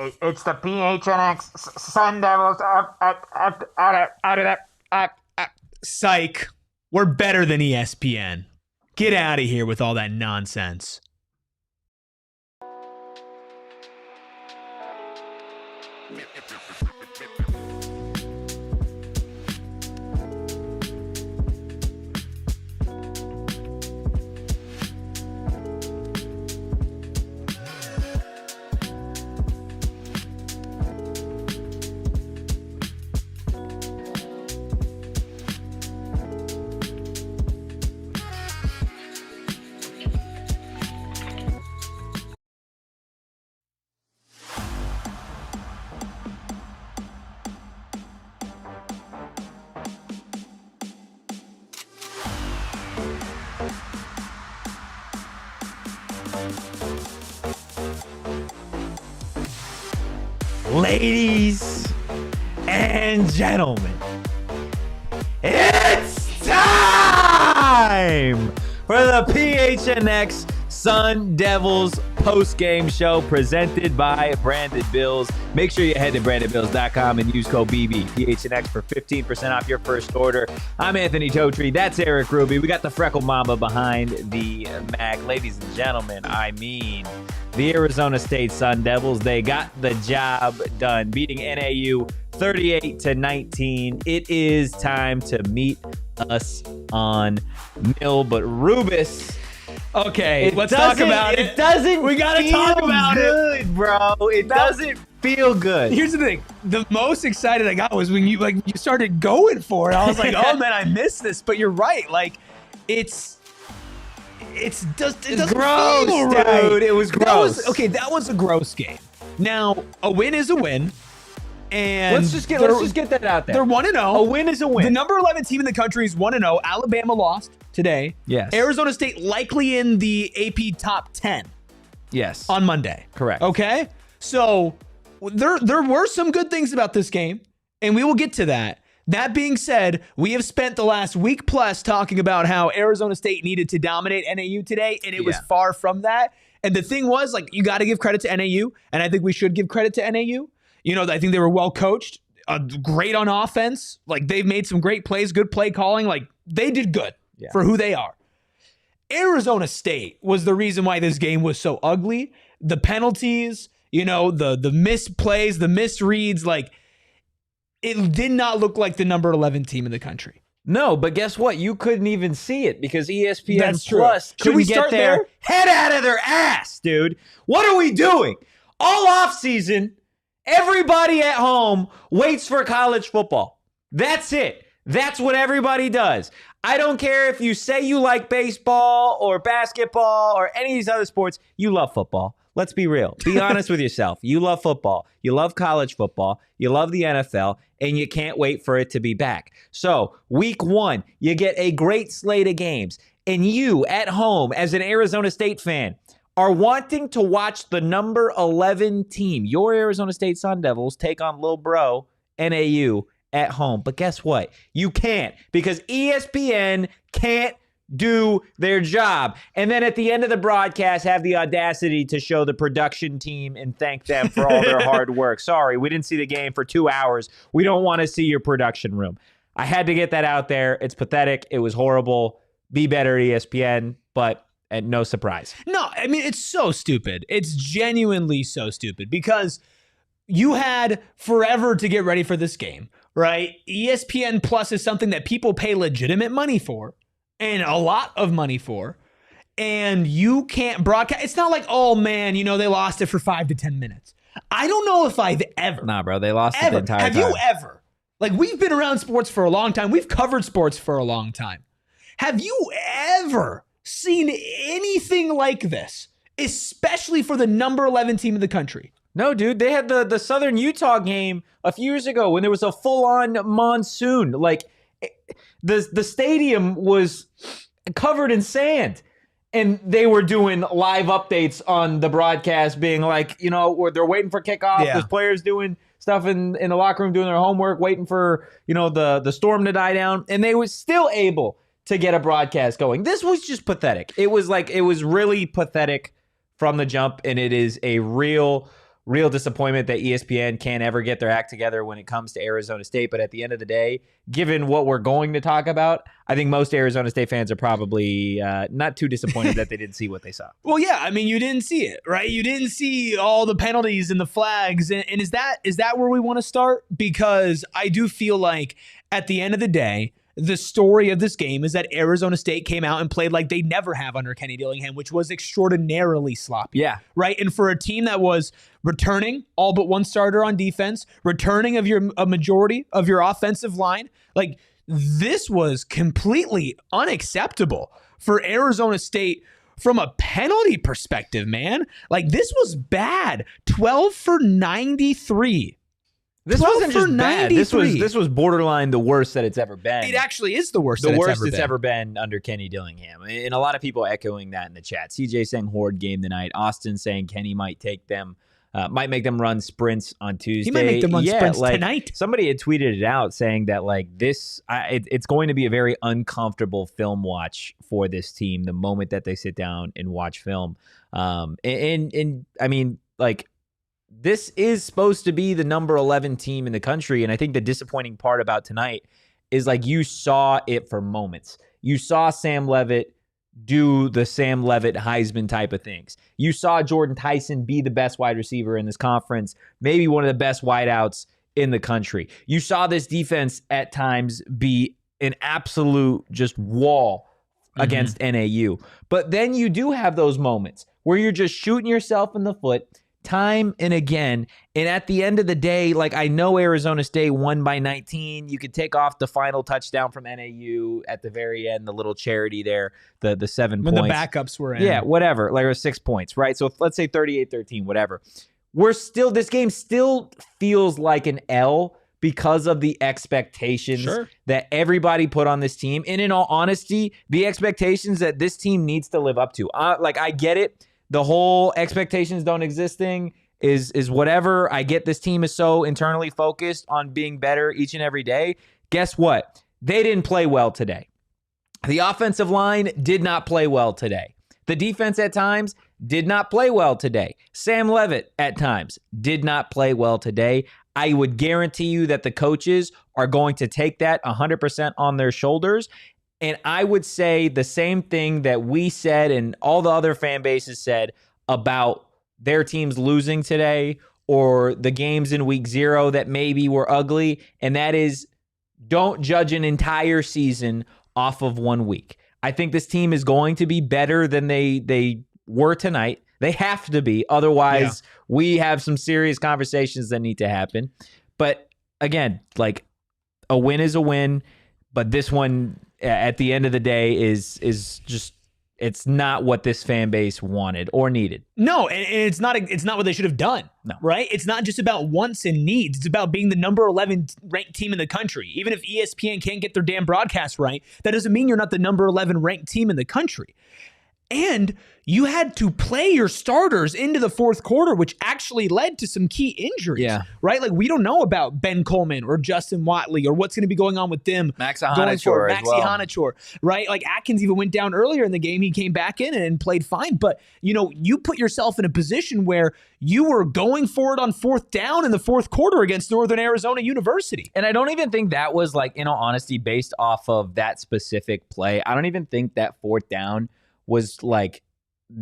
It's the PHNX Sun Devils. Psych. We're better than ESPN. Get out of here with all that nonsense. Ladies and gentlemen, it's time for the PHNX Sun Devils post-game show presented by Branded Bills. Make sure you head to brandedbills.com and use code BB, PHNX, for 15% off your first order. I'm Anthony Totri. That's Erik Ruby. We got the Freckle Mamba behind the mag. Ladies and gentlemen, I mean the Arizona State Sun Devils. They got the job done, beating NAU 38-19. It is time to meet us on Mill, but Rubus. Okay, let's talk about it. We gotta talk about it, bro. It doesn't feel good. Here's the thing: the most excited I got was when you started going for it. I was like, oh man, I missed this. But you're right. Like, it's gross, right. Dude. It was gross. That was a gross game. Now, a win is a win. And let's just get that out there. They're 1-0. A win is a win. The number 11 team in the country is 1-0. Alabama lost today. Yes. Arizona State likely in the AP top 10. Yes. On Monday. Correct. Okay? So there were some good things about this game, and we will get to that. That being said, we have spent the last week plus talking about how Arizona State needed to dominate NAU today, and it was far from that. And the thing was, like, you got to give credit to NAU, and I think we should give credit to NAU. You know, I think they were well coached, great on offense. Like, they've made some great plays, good play calling. Like, they did good for who they are. Arizona State was the reason why this game was so ugly. The penalties, you know, the misplays, the misreads, like, it did not look like the number 11 team in the country. No, but guess what? You couldn't even see it because ESPN That's Plus true. Should we couldn't start get their there? head out of their ass, dude. What are we doing? All off season, everybody at home waits for college football. That's it. That's what everybody does. I don't care if you say you like baseball or basketball or any of these other sports. You love football. Let's be real. Be honest with yourself. You love football. You love college football. You love the NFL, and you can't wait for it to be back. So week 1, you get a great slate of games, and you at home as an Arizona State fan are wanting to watch the number 11 team, your Arizona State Sun Devils, take on Lil Bro NAU at home. But guess what? You can't, because ESPN can't do their job. And then at the end of the broadcast, have the audacity to show the production team and thank them for all their hard work. Sorry, we didn't see the game for 2 hours. We don't want to see your production room. I had to get that out there. It's pathetic. It was horrible. Be better, ESPN, but no surprise. No, I mean, it's so stupid. It's genuinely so stupid because you had forever to get ready for this game, right? ESPN Plus is something that people pay legitimate money for and a lot of money for, and you can't broadcast. It's not like, oh man, you know, they lost it for 5 to 10 minutes. I don't know if I've ever. Nah, bro, they lost it the entire time. Have you ever? Like, we've been around sports for a long time. We've covered sports for a long time. Have you ever seen anything like this, especially for the number 11 team in the country? No, dude, they had the Southern Utah game a few years ago when there was a full-on monsoon. Like, the stadium was covered in sand, and they were doing live updates on the broadcast, being like, you know, where they're waiting for kickoff. There's players doing stuff in the locker room, doing their homework, waiting for, you know, the storm to die down, and they were still able to get a broadcast going. This was just pathetic. It was really pathetic from the jump, and it is a real real disappointment that ESPN can't ever get their act together when it comes to Arizona State. But at the end of the day, given what we're going to talk about, I think most Arizona State fans are probably not too disappointed that they didn't see what they saw. Well, yeah, I mean, you didn't see it, right? You didn't see all the penalties and the flags. And is that where we want to start? Because I do feel like at the end of the day, the story of this game is that Arizona State came out and played like they never have under Kenny Dillingham, which was extraordinarily sloppy. Yeah. Right? And for a team that was returning all but one starter on defense, returning of a majority of your offensive line, like this was completely unacceptable for Arizona State from a penalty perspective, man. Like this was bad. 12 for 93. This wasn't just bad. This was borderline the worst that it's ever been. It actually is the worst. The worst it's ever been under Kenny Dillingham, and a lot of people echoing that in the chat. CJ saying horde game tonight. Austin saying Kenny might take them, might make them run sprints on Tuesday. He might make them run sprints tonight. Somebody had tweeted it out saying that like this, it's going to be a very uncomfortable film watch for this team the moment that they sit down and watch film. And I mean like. This is supposed to be the number 11 team in the country. And I think the disappointing part about tonight is like you saw it for moments. You saw Sam Leavitt do the Sam Leavitt Heisman type of things. You saw Jordyn Tyson be the best wide receiver in this conference, maybe one of the best wideouts in the country. You saw this defense at times be an absolute just wall against NAU. But then you do have those moments where you're just shooting yourself in the foot time and again. And at the end of the day, like I know Arizona State won by 19. You could take off the final touchdown from NAU at the very end, the little charity there, the 7 when points. The backups were in. Yeah, whatever. Like it was 6 points, right? So let's say 38-13, whatever. This game still feels like an L because of the expectations that everybody put on this team. And in all honesty, the expectations that this team needs to live up to. Like I get it. The whole expectations don't exist thing is whatever. I get this team is so internally focused on being better each and every day. Guess what? They didn't play well today. The offensive line did not play well today. The defense at times did not play well today. Sam Leavitt at times did not play well today. I would guarantee you that the coaches are going to take that 100% on their shoulders. And I would say the same thing that we said and all the other fan bases said about their teams losing today or the games in week 0 that maybe were ugly. And that is, don't judge an entire season off of 1 week. I think this team is going to be better than they were tonight. They have to be. Otherwise, we have some serious conversations that need to happen. But again, like a win is a win. But this one, at the end of the day, is just, it's not what this fan base wanted or needed. No, and it's not what they should have done. No. Right? It's not just about wants and needs. It's about being the number 11 ranked team in the country. Even if ESPN can't get their damn broadcast right, that doesn't mean you're not the number 11 ranked team in the country. And you had to play your starters into the fourth quarter, which actually led to some key injuries. Yeah. Right? Like, we don't know about Ben Coleman or Justin Watley or what's going to be going on with them. Maxie Hanachor, right? Like, Atkins even went down earlier in the game. He came back in and played fine. But, you put yourself in a position where you were going for it on fourth down in the fourth quarter against Northern Arizona University. And I don't even think that was, like, in all honesty, based off of that specific play. I don't even think that fourth down was like,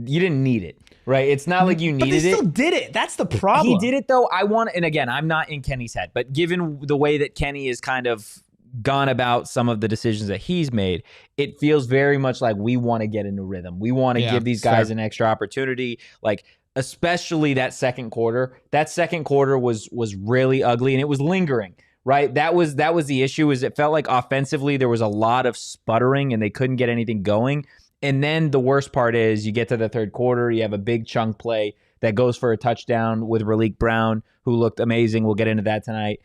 you didn't need it, right? It's not like you needed it. But they still did it. That's the problem. He did it, though. And again, I'm not in Kenny's head, but given the way that Kenny has kind of gone about some of the decisions that he's made, it feels very much like we want to get into rhythm. We want to give these guys an extra opportunity, like especially that second quarter. That second quarter was really ugly, and it was lingering. Right, that was the issue. Is it felt like offensively there was a lot of sputtering, and they couldn't get anything going. And then the worst part is you get to the third quarter, you have a big chunk play that goes for a touchdown with Raleek Brown, who looked amazing. We'll get into that tonight.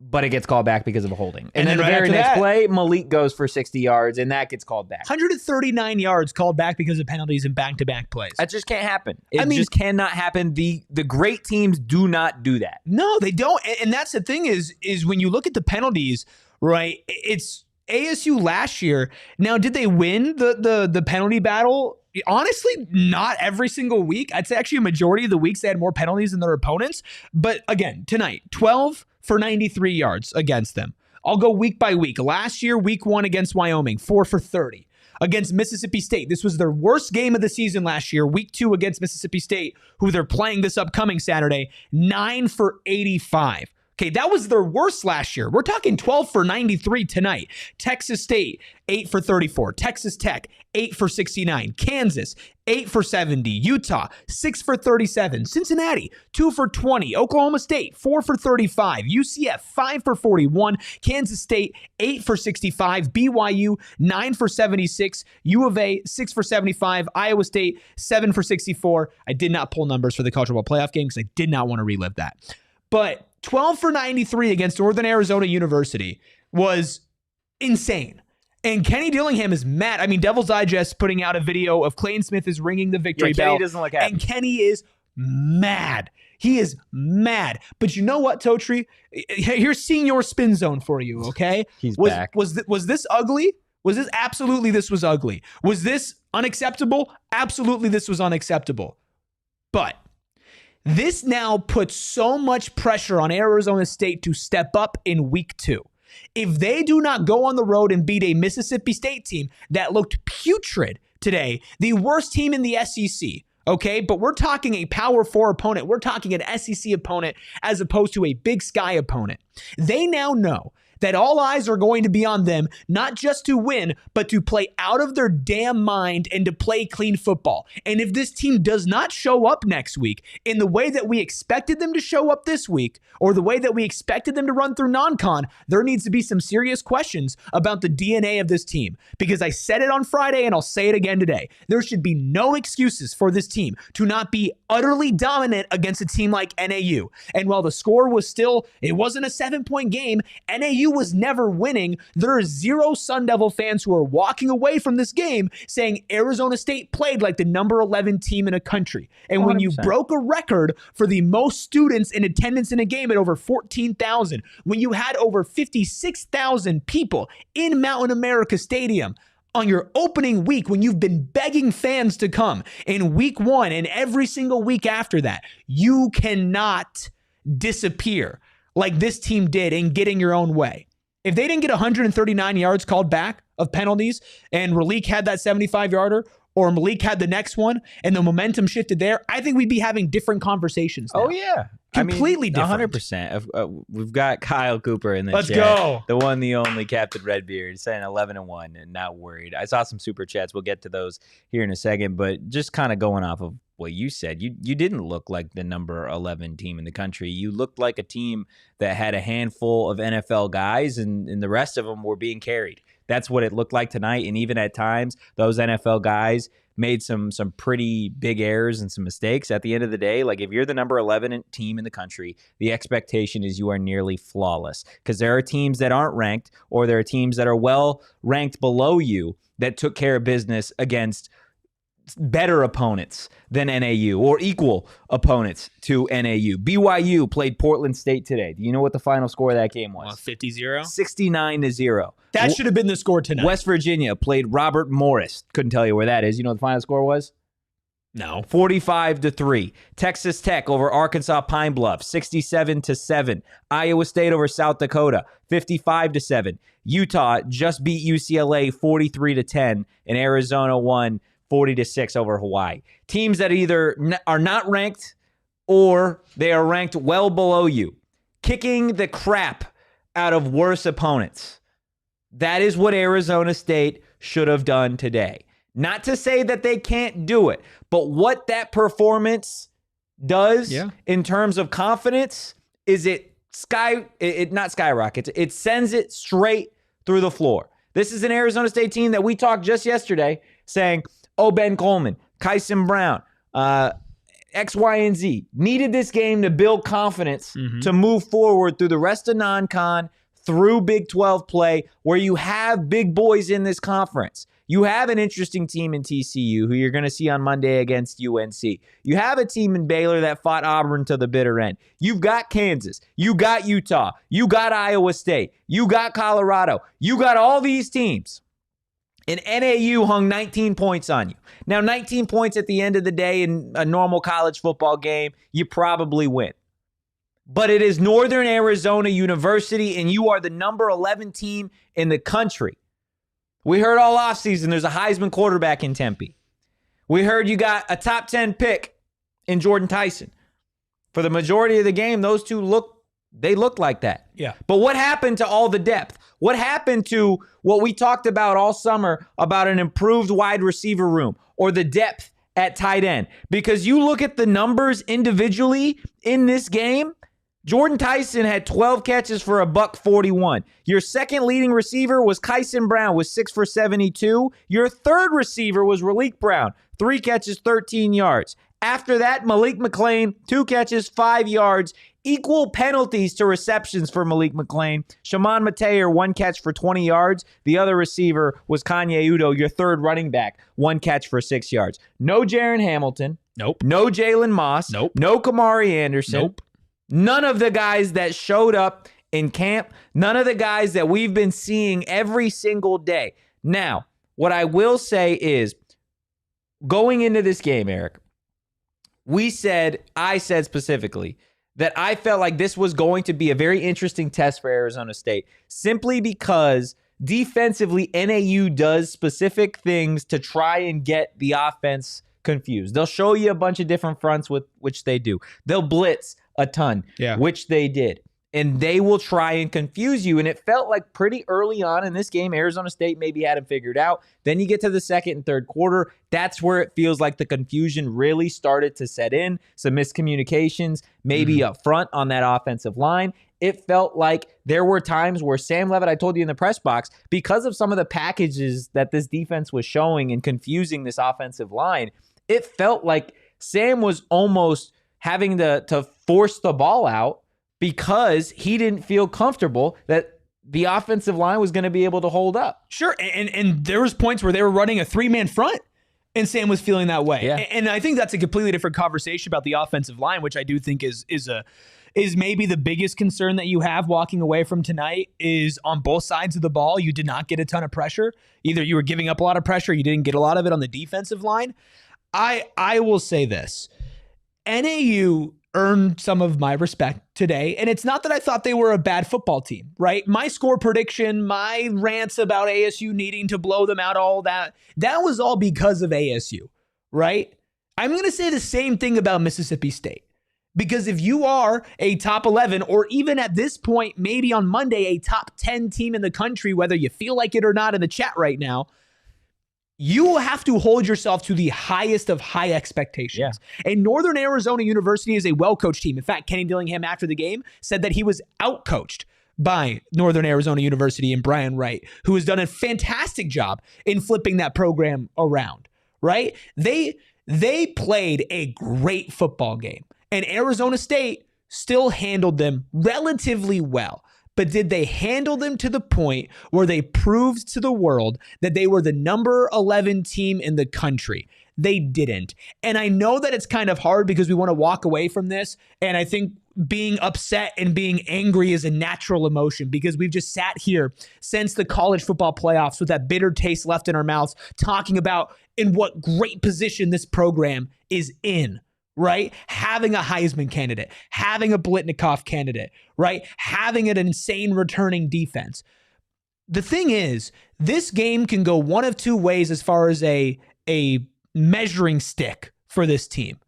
But it gets called back because of a holding. And then the very next play, Malik goes for 60 yards, and that gets called back. 139 yards called back because of penalties and back-to-back plays. That just can't happen. It just cannot happen. The great teams do not do that. No, they don't. And that's the thing is when you look at the penalties, right, it's ASU last year. Now, did they win the penalty battle, honestly, not every single week. I'd say actually a majority of the weeks they had more penalties than their opponents. But again, tonight, 12 for 93 yards against them. I'll go week by week. Last year, week 1 against Wyoming, 4 for 30. Against Mississippi State, this was their worst game of the season last year. Week 2 against Mississippi State, who they're playing this upcoming Saturday, 9 for 85. Okay, that was their worst last year. We're talking 12 for 93 tonight. Texas State, 8 for 34. Texas Tech, 8 for 69. Kansas, 8 for 70. Utah, 6 for 37. Cincinnati, 2 for 20. Oklahoma State, 4 for 35. UCF, 5 for 41. Kansas State, 8 for 65. BYU, 9 for 76. U of A, 6 for 75. Iowa State, 7 for 64. I did not pull numbers for the College Football Playoff game because I did not want to relive that. But 12 for 93 against Northern Arizona University was insane. And Kenny Dillingham is mad. I mean, Devil's Digest putting out a video of Clayton Smith is ringing the victory bell. Kenny doesn't look happy. And Kenny is mad. He is mad. But you know what, Totri? Here's Senior Spin Zone for you, okay? He's back. Was this ugly? Was this absolutely this was ugly? Was this unacceptable? Absolutely this was unacceptable. But this now puts so much pressure on Arizona State to step up in week 2. If they do not go on the road and beat a Mississippi State team that looked putrid today, the worst team in the SEC, okay? But we're talking a Power 4 opponent. We're talking an SEC opponent as opposed to a Big Sky opponent. They now know that all eyes are going to be on them, not just to win, but to play out of their damn mind and to play clean football. And if this team does not show up next week in the way that we expected them to show up this week, or the way that we expected them to run through non-con, there needs to be some serious questions about the DNA of this team. Because I said it on Friday and I'll say it again today. There should be no excuses for this team to not be utterly dominant against a team like NAU. And while the score was still, it wasn't a 7-point game, NAU was never winning. There are 0 Sun Devil fans who are walking away from this game saying Arizona State played like the number 11 team in a country. And when you 100%. broke a record for the most students in attendance in a game at over 14,000, when you had over 56,000 people in Mountain America Stadium on your opening week, when you've been begging fans to come in week 1 and every single week after that, you cannot disappear like this team did in getting your own way. If they didn't get 139 yards called back of penalties and Raleek had that 75-yarder or Malik had the next one and the momentum shifted there, I think we'd be having different conversations now. Oh, yeah. Completely different. 100%. We've got Kyle Cooper in the Let's chat. go. The one, the only Captain Redbeard saying 11-1 and not worried. I saw some super chats. We'll get to those here in a second, but just kind of going off of what you said, you didn't look like the number 11 team in the country. You looked like a team that had a handful of NFL guys and the rest of them were being carried. That's what it looked like tonight. And even at times, those NFL guys made some pretty big errors and some mistakes. At the end of the day, like if you're the number 11 team in the country, the expectation is you are nearly flawless because there are teams that aren't ranked or there are teams that are well ranked below you that took care of business against better opponents than NAU or equal opponents to NAU. BYU played Portland State today. Do you know what the final score of that game was? 50-0? 69-0. That should have been the score tonight. West Virginia played Robert Morris. Couldn't tell you where that is. You know what the final score was? No. 45-3. Texas Tech over Arkansas Pine Bluff, 67-7. Iowa State over South Dakota, 55-7. Utah just beat UCLA 43-10, and Arizona won 40-6 over Hawaii. Teams that either are not ranked or they are ranked well below you, kicking the crap out of worse opponents. That is what Arizona State should have done today. Not to say that they can't do it, but what that performance does in terms of confidence is it not skyrockets. It sends it straight through the floor. This is an Arizona State team that we talked just yesterday saying, oh, Ben Coleman, Kyson Brown, X, Y, and Z needed this game to build confidence to move forward through the rest of non-con, through Big 12 play, where you have big boys in this conference. You have an interesting team in TCU who you're going to see on Monday against UNC. You have a team in Baylor that fought Auburn to the bitter end. You've got Kansas. You got Utah. You got Iowa State. You got Colorado. You got all these teams. And NAU hung 19 points on you. Now, 19 points at the end of the day in a normal college football game, you probably win. But it is Northern Arizona University, and you are the number 11 team in the country. We heard all offseason there's a Heisman quarterback in Tempe. We heard you got a top 10 pick in Jordyn Tyson. For the majority of the game, those two looked like that. Yeah. But what happened to all the depth? What happened to what we talked about all summer about an improved wide receiver room or the depth at tight end? Because you look at the numbers individually in this game, Jordyn Tyson had 12 catches for $141. Your second leading receiver was Kyson Brown with 6 for 72. Your third receiver was Raleek Brown, 3 catches, 13 yards. After that, Malik McClain, 2 catches, 5 yards. Equal penalties to receptions for Malik McClain. Shimon Mateer, 1 catch for 20 yards. The other receiver was Kanye Udo, your third running back, 1 catch for 6 yards. No Jaron Hamilton. Nope. No Jalen Moss. Nope. No Kamari Anderson. Nope. None of the guys that showed up in camp. None of the guys that we've been seeing every single day. Now, what I will say is, going into this game, Erik, I said specifically, that I felt like this was going to be a very interesting test for Arizona State, simply because defensively, NAU does specific things to try and get the offense confused. They'll show you a bunch of different fronts with which they do. They'll blitz a ton, which they did. And they will try and confuse you. And it felt like pretty early on in this game, Arizona State maybe had it figured out. Then you get to the second and third quarter. That's where it feels like the confusion really started to set in. Some miscommunications, maybe up front on that offensive line. It felt like there were times where Sam Leavitt, I told you in the press box, because of some of the packages that this defense was showing and confusing this offensive line, it felt like Sam was almost having to force the ball out, because he didn't feel comfortable that the offensive line was going to be able to hold up. Sure, and there was points where they were running a 3-man front, and Sam was feeling that way. Yeah. And I think that's a completely different conversation about the offensive line, which I do think is maybe the biggest concern that you have walking away from tonight. Is on both sides of the ball, you did not get a ton of pressure. Either you were giving up a lot of pressure, you didn't get a lot of it on the defensive line. I will say this. NAU earned some of my respect today. And it's not that I thought they were a bad football team, right? My score prediction, my rants about ASU needing to blow them out, all that was all because of ASU, right? I'm going to say the same thing about Mississippi State. Because if you are a top 11, or even at this point, maybe on Monday, a top 10 team in the country, whether you feel like it or not in the chat right now, you have to hold yourself to the highest of high expectations. Yeah. And Northern Arizona University is a well-coached team. In fact, Kenny Dillingham after the game said that he was out-coached by Northern Arizona University and Brian Wright, who has done a fantastic job in flipping that program around, right? They played a great football game, and Arizona State still handled them relatively well. But did they handle them to the point where they proved to the world that they were the number 11 team in the country? They didn't. And I know that it's kind of hard because we want to walk away from this. And I think being upset and being angry is a natural emotion, because we've just sat here since the college football playoffs with that bitter taste left in our mouths, talking about in what great position this program is in. Right? Having a Heisman candidate, having a Blitnikoff candidate, right? Having an insane returning defense. The thing is, this game can go one of two ways as far as a measuring stick for this team.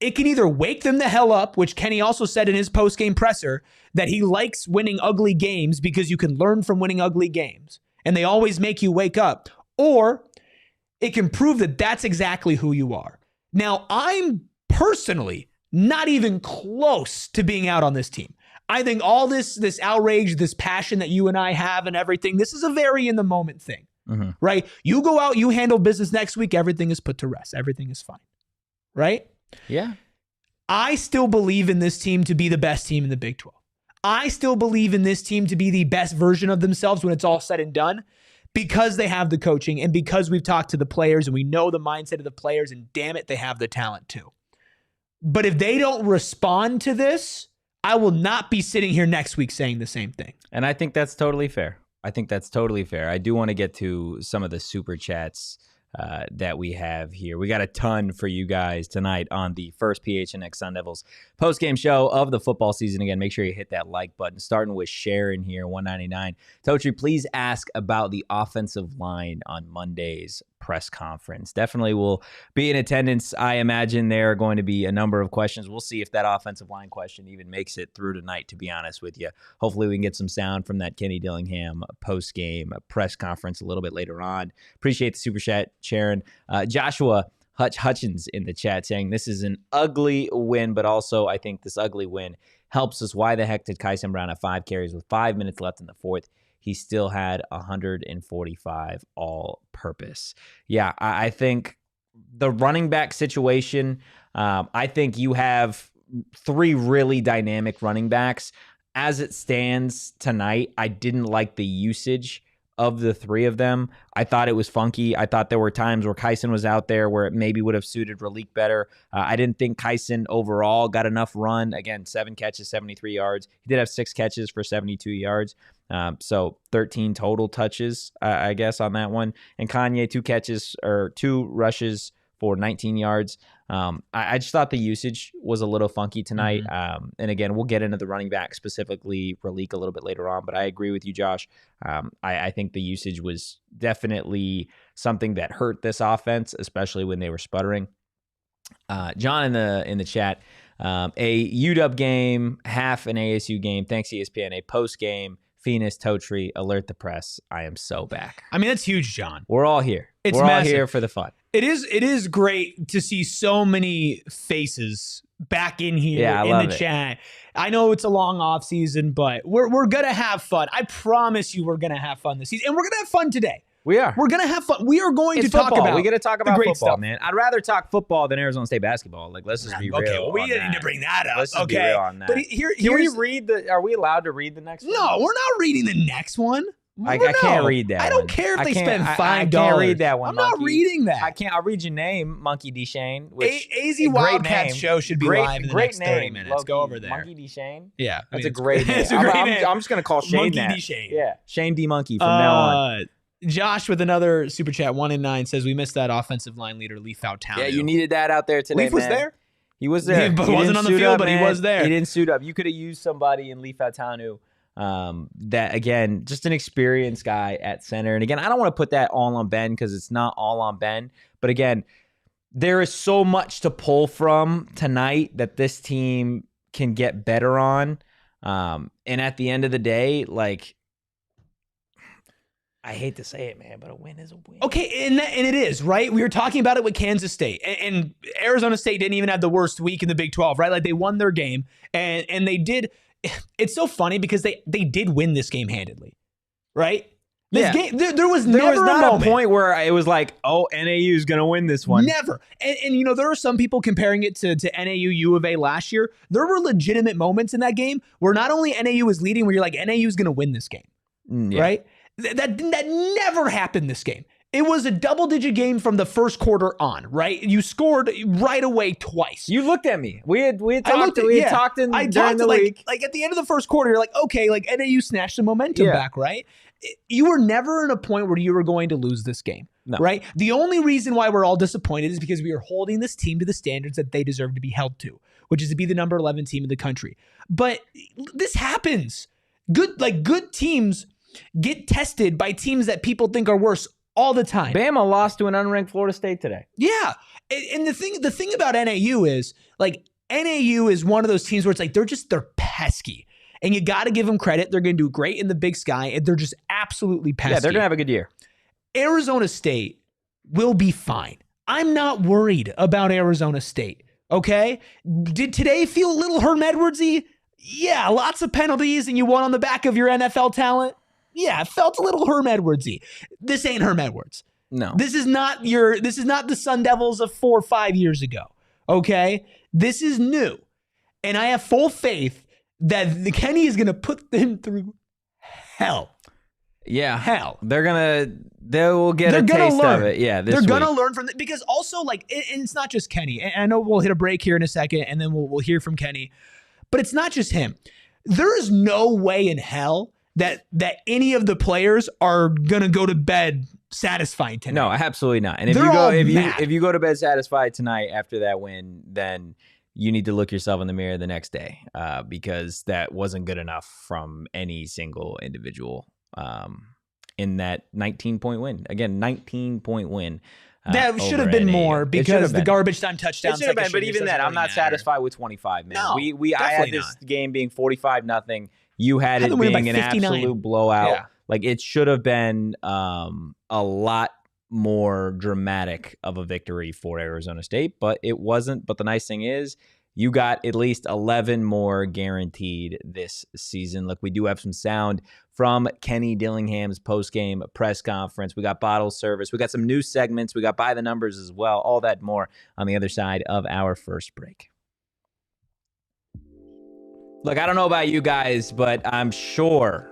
It can either wake them the hell up, which Kenny also said in his post-game presser, that he likes winning ugly games because you can learn from winning ugly games, and they always make you wake up. Or it can prove that that's exactly who you are. Now, I'm personally not even close to being out on this team. I think all this outrage, this passion that you and I have and everything, this is a very in the moment thing, right? You go out, you handle business next week, everything is put to rest. Everything is fine, right? Yeah. I still believe in this team to be the best team in the Big 12. I still believe in this team to be the best version of themselves when it's all said and done, because they have the coaching and because we've talked to the players and we know the mindset of the players, and damn it, they have the talent too. But if they don't respond to this, I will not be sitting here next week saying the same thing. And I think that's totally fair. I think that's totally fair. I do want to get to some of the super chats that we have here. We got a ton for you guys tonight on the first PHNX Sun Devils post-game show of the football season. Again, make sure you hit that like button. Starting with Sharon here, 199. Totri, please ask about the offensive line on Monday's press conference. Definitely will be in attendance. I imagine there are going to be a number of questions. We'll see if that offensive line question even makes it through tonight, to be honest with you. Hopefully we can get some sound from that Kenny Dillingham post-game press conference a little bit later on. Appreciate the super chat, Sharon. Joshua Hutchins in the chat saying this is an ugly win, but also I think this ugly win helps us. Why the heck did Kyson Brown have 5 carries with 5 minutes left in the fourth? He still had 145 all-purpose. Yeah, I think the running back situation, I think you have 3 really dynamic running backs. As it stands tonight, I didn't like the usage of the 3 of them. I thought it was funky. I thought there were times where Kyson was out there where it maybe would have suited Raleek better. I didn't think Kyson overall got enough run. Again, 7 catches, 73 yards. He did have 6 catches for 72 yards. So 13 total touches, I guess, on that one. And Kanye, 2 rushes for 19 yards. I just thought the usage was a little funky tonight. And again, we'll get into the running back, specifically Raleek, a little bit later on. But I agree with you, Josh. I think the usage was definitely something that hurt this offense, especially when they were sputtering. John in the chat, a UW game, half an ASU game. Thanks, ESPN. A post game. Phoenix, Totri, alert the press. I am so back. I mean, that's huge, John. We're all here. We're all here for the fun. It is great to see so many faces back in here in the chat. I know it's a long off season, but we're gonna have fun. I promise you, we're gonna have fun this season, and we're gonna have fun today. We are. We're gonna have fun. We are going to talk about. We're gonna talk about great football, stuff, man. I'd rather talk football than Arizona State basketball. Like, let's just be real. Okay, well, we on didn't that. need to bring that up. Let's just be okay, real on that. but Can we read the? Are we allowed to read the next one? No, we're not reading the next one. I can't read that. I don't care if they spend $5. I can't read that one. I'm not reading that. I can't. I'll read your name, Monkey D. Shane. AZ Wildcats show should be live in the next 30 minutes. Low-key. Go over there. Monkey D. Shane. Yeah, that's a great name. I'm just gonna call Shane Monkey that. D. Shane. Yeah, Shane D. Monkey from now on. Josh with another super chat, 1 in 9, says we missed that offensive line leader, Leaf Outtown. Yeah, you needed that out there today. Leaf was there. He was there. He wasn't on the field, but he was there. He didn't suit up. You could have used somebody in Leaf Outtown that, again, just an experienced guy at center. And again, I don't want to put that all on Ben because it's not all on Ben. But again, there is so much to pull from tonight that this team can get better on. And at the end of the day, like, I hate to say it, man, but a win is a win. Okay, and it is, right? We were talking about it with Kansas State, and Arizona State didn't even have the worst week in the Big 12, right? Like, they won their game, and they did. It's so funny because they did win this game handedly, right? This game, there was never not a point where it was like, oh, NAU is going to win this one. Never. And you know, there are some people comparing it to NAU U of A last year. There were legitimate moments in that game where not only NAU was leading, where you're like, NAU is going to win this game, right? That never happened this game. It was a double-digit game from the first quarter on, right? You scored right away twice. You looked at me. We had talked during the week. Like at the end of the first quarter, you're like, okay, like NAU snatched some momentum back, right? You were never in a point where you were going to lose this game, right? The only reason why we're all disappointed is because we are holding this team to the standards that they deserve to be held to, which is to be the number 11 team in the country. But this happens. Good teams get tested by teams that people think are worse all the time. Bama lost to an unranked Florida State today. Yeah. And the thing about NAU is, like, NAU is one of those teams where it's like they're pesky. And you got to give them credit. They're going to do great in the Big Sky, and they're just absolutely pesky. Yeah, they're going to have a good year. Arizona State will be fine. I'm not worried about Arizona State, okay? Did today feel a little Herm Edwards-y? Yeah, lots of penalties, and you won on the back of your NFL talent. Yeah, it felt a little Herm Edwards-y. This ain't Herm Edwards. No. This is not the Sun Devils of 4 or 5 years ago. Okay? This is new. And I have full faith that Kenny is going to put them through hell. Yeah. Hell. They will get a taste of it. Yeah, they're going to learn from it, because also, like, and it's not just Kenny. And I know we'll hit a break here in a second, and then we'll hear from Kenny. But it's not just him. There is no way in hell that any of the players are gonna go to bed satisfied tonight. No, absolutely not. And if They're you go all if mad. you go to bed satisfied tonight after that win, then you need to look yourself in the mirror the next day, because that wasn't good enough from any single individual in that 19-point win. Again, 19-point win. That should have over been NAU. more It should because have the been. garbage time touchdown. It should have been, but even then, I'm not satisfied with 25, man. No, I had definitely this not. game being 45-0. You had Had it them winning being by an 59. absolute blowout. Yeah. Like, it should have been a lot more dramatic of a victory for Arizona State, but it wasn't. But the nice thing is, you got at least 11 more guaranteed this season. Look, we do have some sound from Kenny Dillingham's post-game press conference. We got bottle service. We got some new segments. We got by the numbers as well. All that more on the other side of our first break. Look, I don't know about you guys, but I'm sure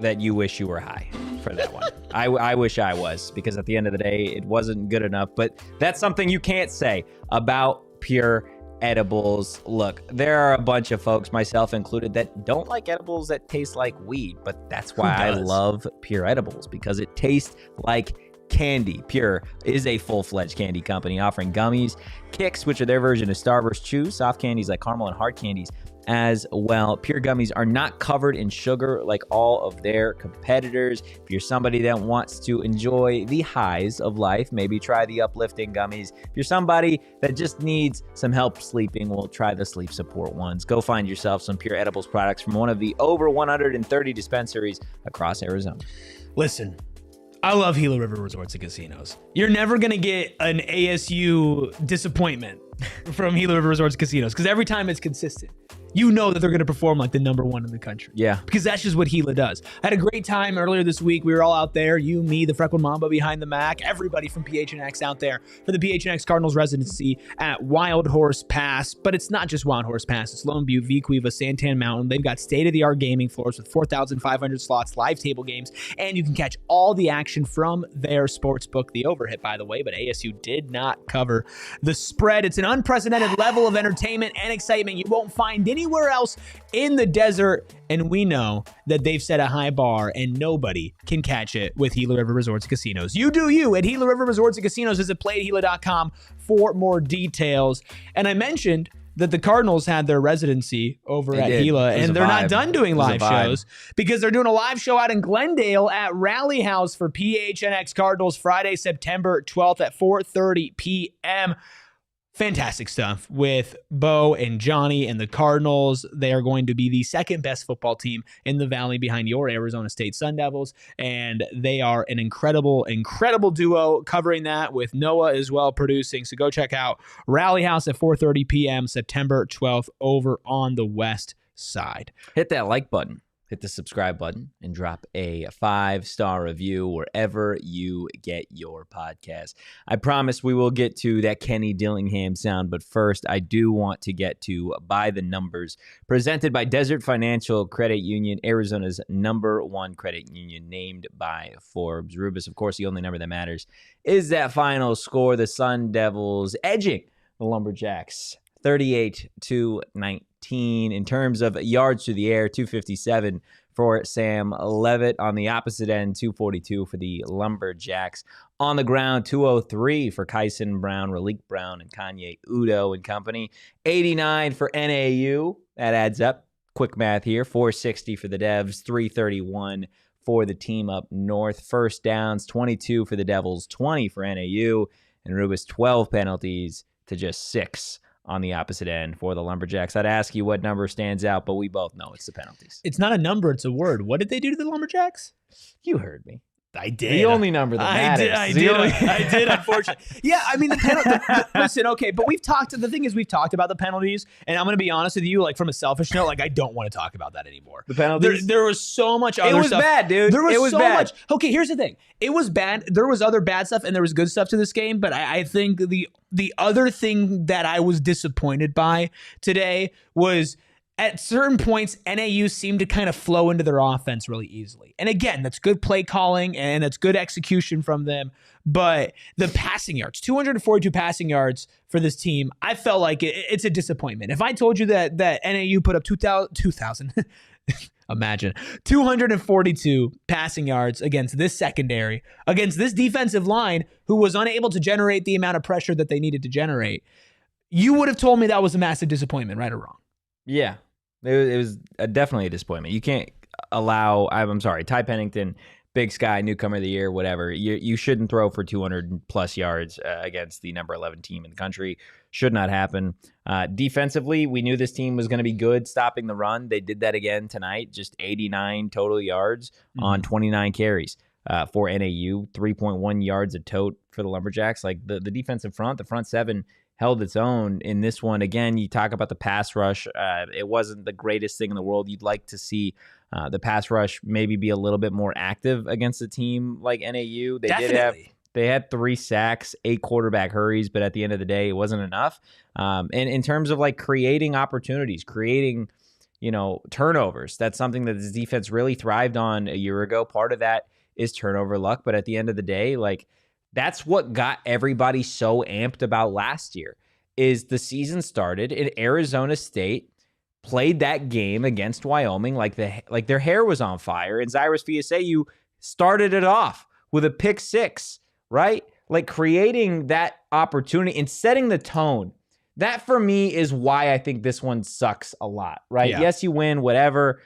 that you wish you were high for that one. I wish I was, because at the end of the day, it wasn't good enough. But that's something you can't say about Pure Edibles. Look, there are a bunch of folks, myself included, that don't like edibles that taste like weed, but that's why I love Pure Edibles, because it tastes like candy. Pure is a full-fledged candy company offering gummies, kicks, which are their version of Starburst chews, soft candies like caramel, and hard candies as well. Pure gummies are not covered in sugar like all of their competitors. If you're somebody that wants to enjoy the highs of life, maybe try the uplifting gummies. If you're somebody that just needs some help sleeping, well, try the sleep support ones. Go find yourself some Pure Edibles products from one of the over 130 dispensaries across Arizona. Listen, I love Gila River Resorts and Casinos. You're never going to get an ASU disappointment from Gila River Resorts and Casinos, because every time it's consistent. You know that they're going to perform like the #1 in the country. Yeah. Because that's just what Gila does. I had a great time earlier this week. We were all out there. You, me, the Freckled Mamba behind the Mac, everybody from PHNX out there for the PHNX Cardinals residency at Wild Horse Pass. But it's not just Wild Horse Pass. It's Lone Butte, Vequiva, Santan Mountain. They've got state-of-the-art gaming floors with 4,500 slots, live table games, and you can catch all the action from their sports book. The overhit, by the way, but ASU did not cover the spread. It's an unprecedented level of entertainment and excitement you won't find anywhere else in the desert, and we know that they've set a high bar and nobody can catch it with Gila River Resorts and Casinos. You do you at Gila River Resorts and Casinos. Visit playatgila.com for more details. And I mentioned that the Cardinals had their residency over at Gila, and they're not done doing live shows, because they're doing a live show out in Glendale at Rally House for PHNX Cardinals Friday, September 12th at 4:30 p.m. Fantastic stuff with Bo and Johnny and the Cardinals. They are going to be the second best football team in the Valley behind your Arizona State Sun Devils, and they are an incredible, incredible duo covering that with Noah as well producing. So go check out Rally House at 4:30 p.m. September 12th over on the west side. Hit that like button. Hit the subscribe button and drop a 5-star review wherever you get your podcast. I promise we will get to that Kenny Dillingham sound, but first I do want to get to By the Numbers, presented by Desert Financial Credit Union, Arizona's #1 credit union, named by Forbes. Rubus, of course, the only number that matters is that final score. The Sun Devils edging the Lumberjacks 38-19. In terms of yards to the air, 257 for Sam Leavitt. On the opposite end, 242 for the Lumberjacks. On the ground, 203 for Kyson Brown, Ralik Brown, and Kanye Udo and company. 89 for NAU. That adds up. Quick math here. 460 for the Devs, 331 for the team up north. First downs, 22 for the Devils, 20 for NAU. And Rubus, 12 penalties to just 6 on the opposite end for the Lumberjacks. I'd ask you what number stands out, but we both know it's the penalties. It's not a number, it's a word. What did they do to the Lumberjacks? You heard me. I did. The only number that matters. I did, unfortunately. Yeah, I mean, listen, okay, but the thing is, we've talked about the penalties, and I'm going to be honest with you, like, from a selfish note, like, I don't want to talk about that anymore. The penalties? There was so much other stuff. It was bad, dude. There was so bad. much. Okay, here's the thing. It was bad. There was other bad stuff, and there was good stuff to this game, but I think the other thing that I was disappointed by today was, at certain points, NAU seemed to kind of flow into their offense really easily. And again, that's good play calling and that's good execution from them. But the passing yards, 242 passing yards for this team, I felt like it's a disappointment. If I told you that NAU put up 2,000, Imagine 242 passing yards against this secondary, against this defensive line who was unable to generate the amount of pressure that they needed to generate. You would have told me that was a massive disappointment, right or wrong? Yeah, it was definitely a disappointment. You can't allow, I'm sorry, Ty Pennington, Big Sky, newcomer of the year, whatever. You shouldn't throw for 200 plus yards against the number 11 team in the country. Should not happen. Defensively, we knew this team was going to be good stopping the run. They did that again tonight, just 89 total yards on 29 carries for NAU, 3.1 yards a tote for the Lumberjacks. Like the defensive front, the front seven held its own in this one. Again, you talk about the pass rush. It wasn't the greatest thing in the world. You'd like to see the pass rush maybe be a little bit more active against a team like NAU. They had 3 sacks, 8 quarterback hurries, but at the end of the day, it wasn't enough. And in terms of like creating opportunities, creating, turnovers, that's something that this defense really thrived on a year ago. Part of that is turnover luck, but at the end of the day, like that's what got everybody so amped about last year. Is the season started in Arizona State, played that game against Wyoming like their hair was on fire, and Cyrus Fiaseu started it off with a pick 6, right? Like creating that opportunity and setting the tone. That for me is why I think this one sucks a lot, right? Yeah. Yes, you win, whatever.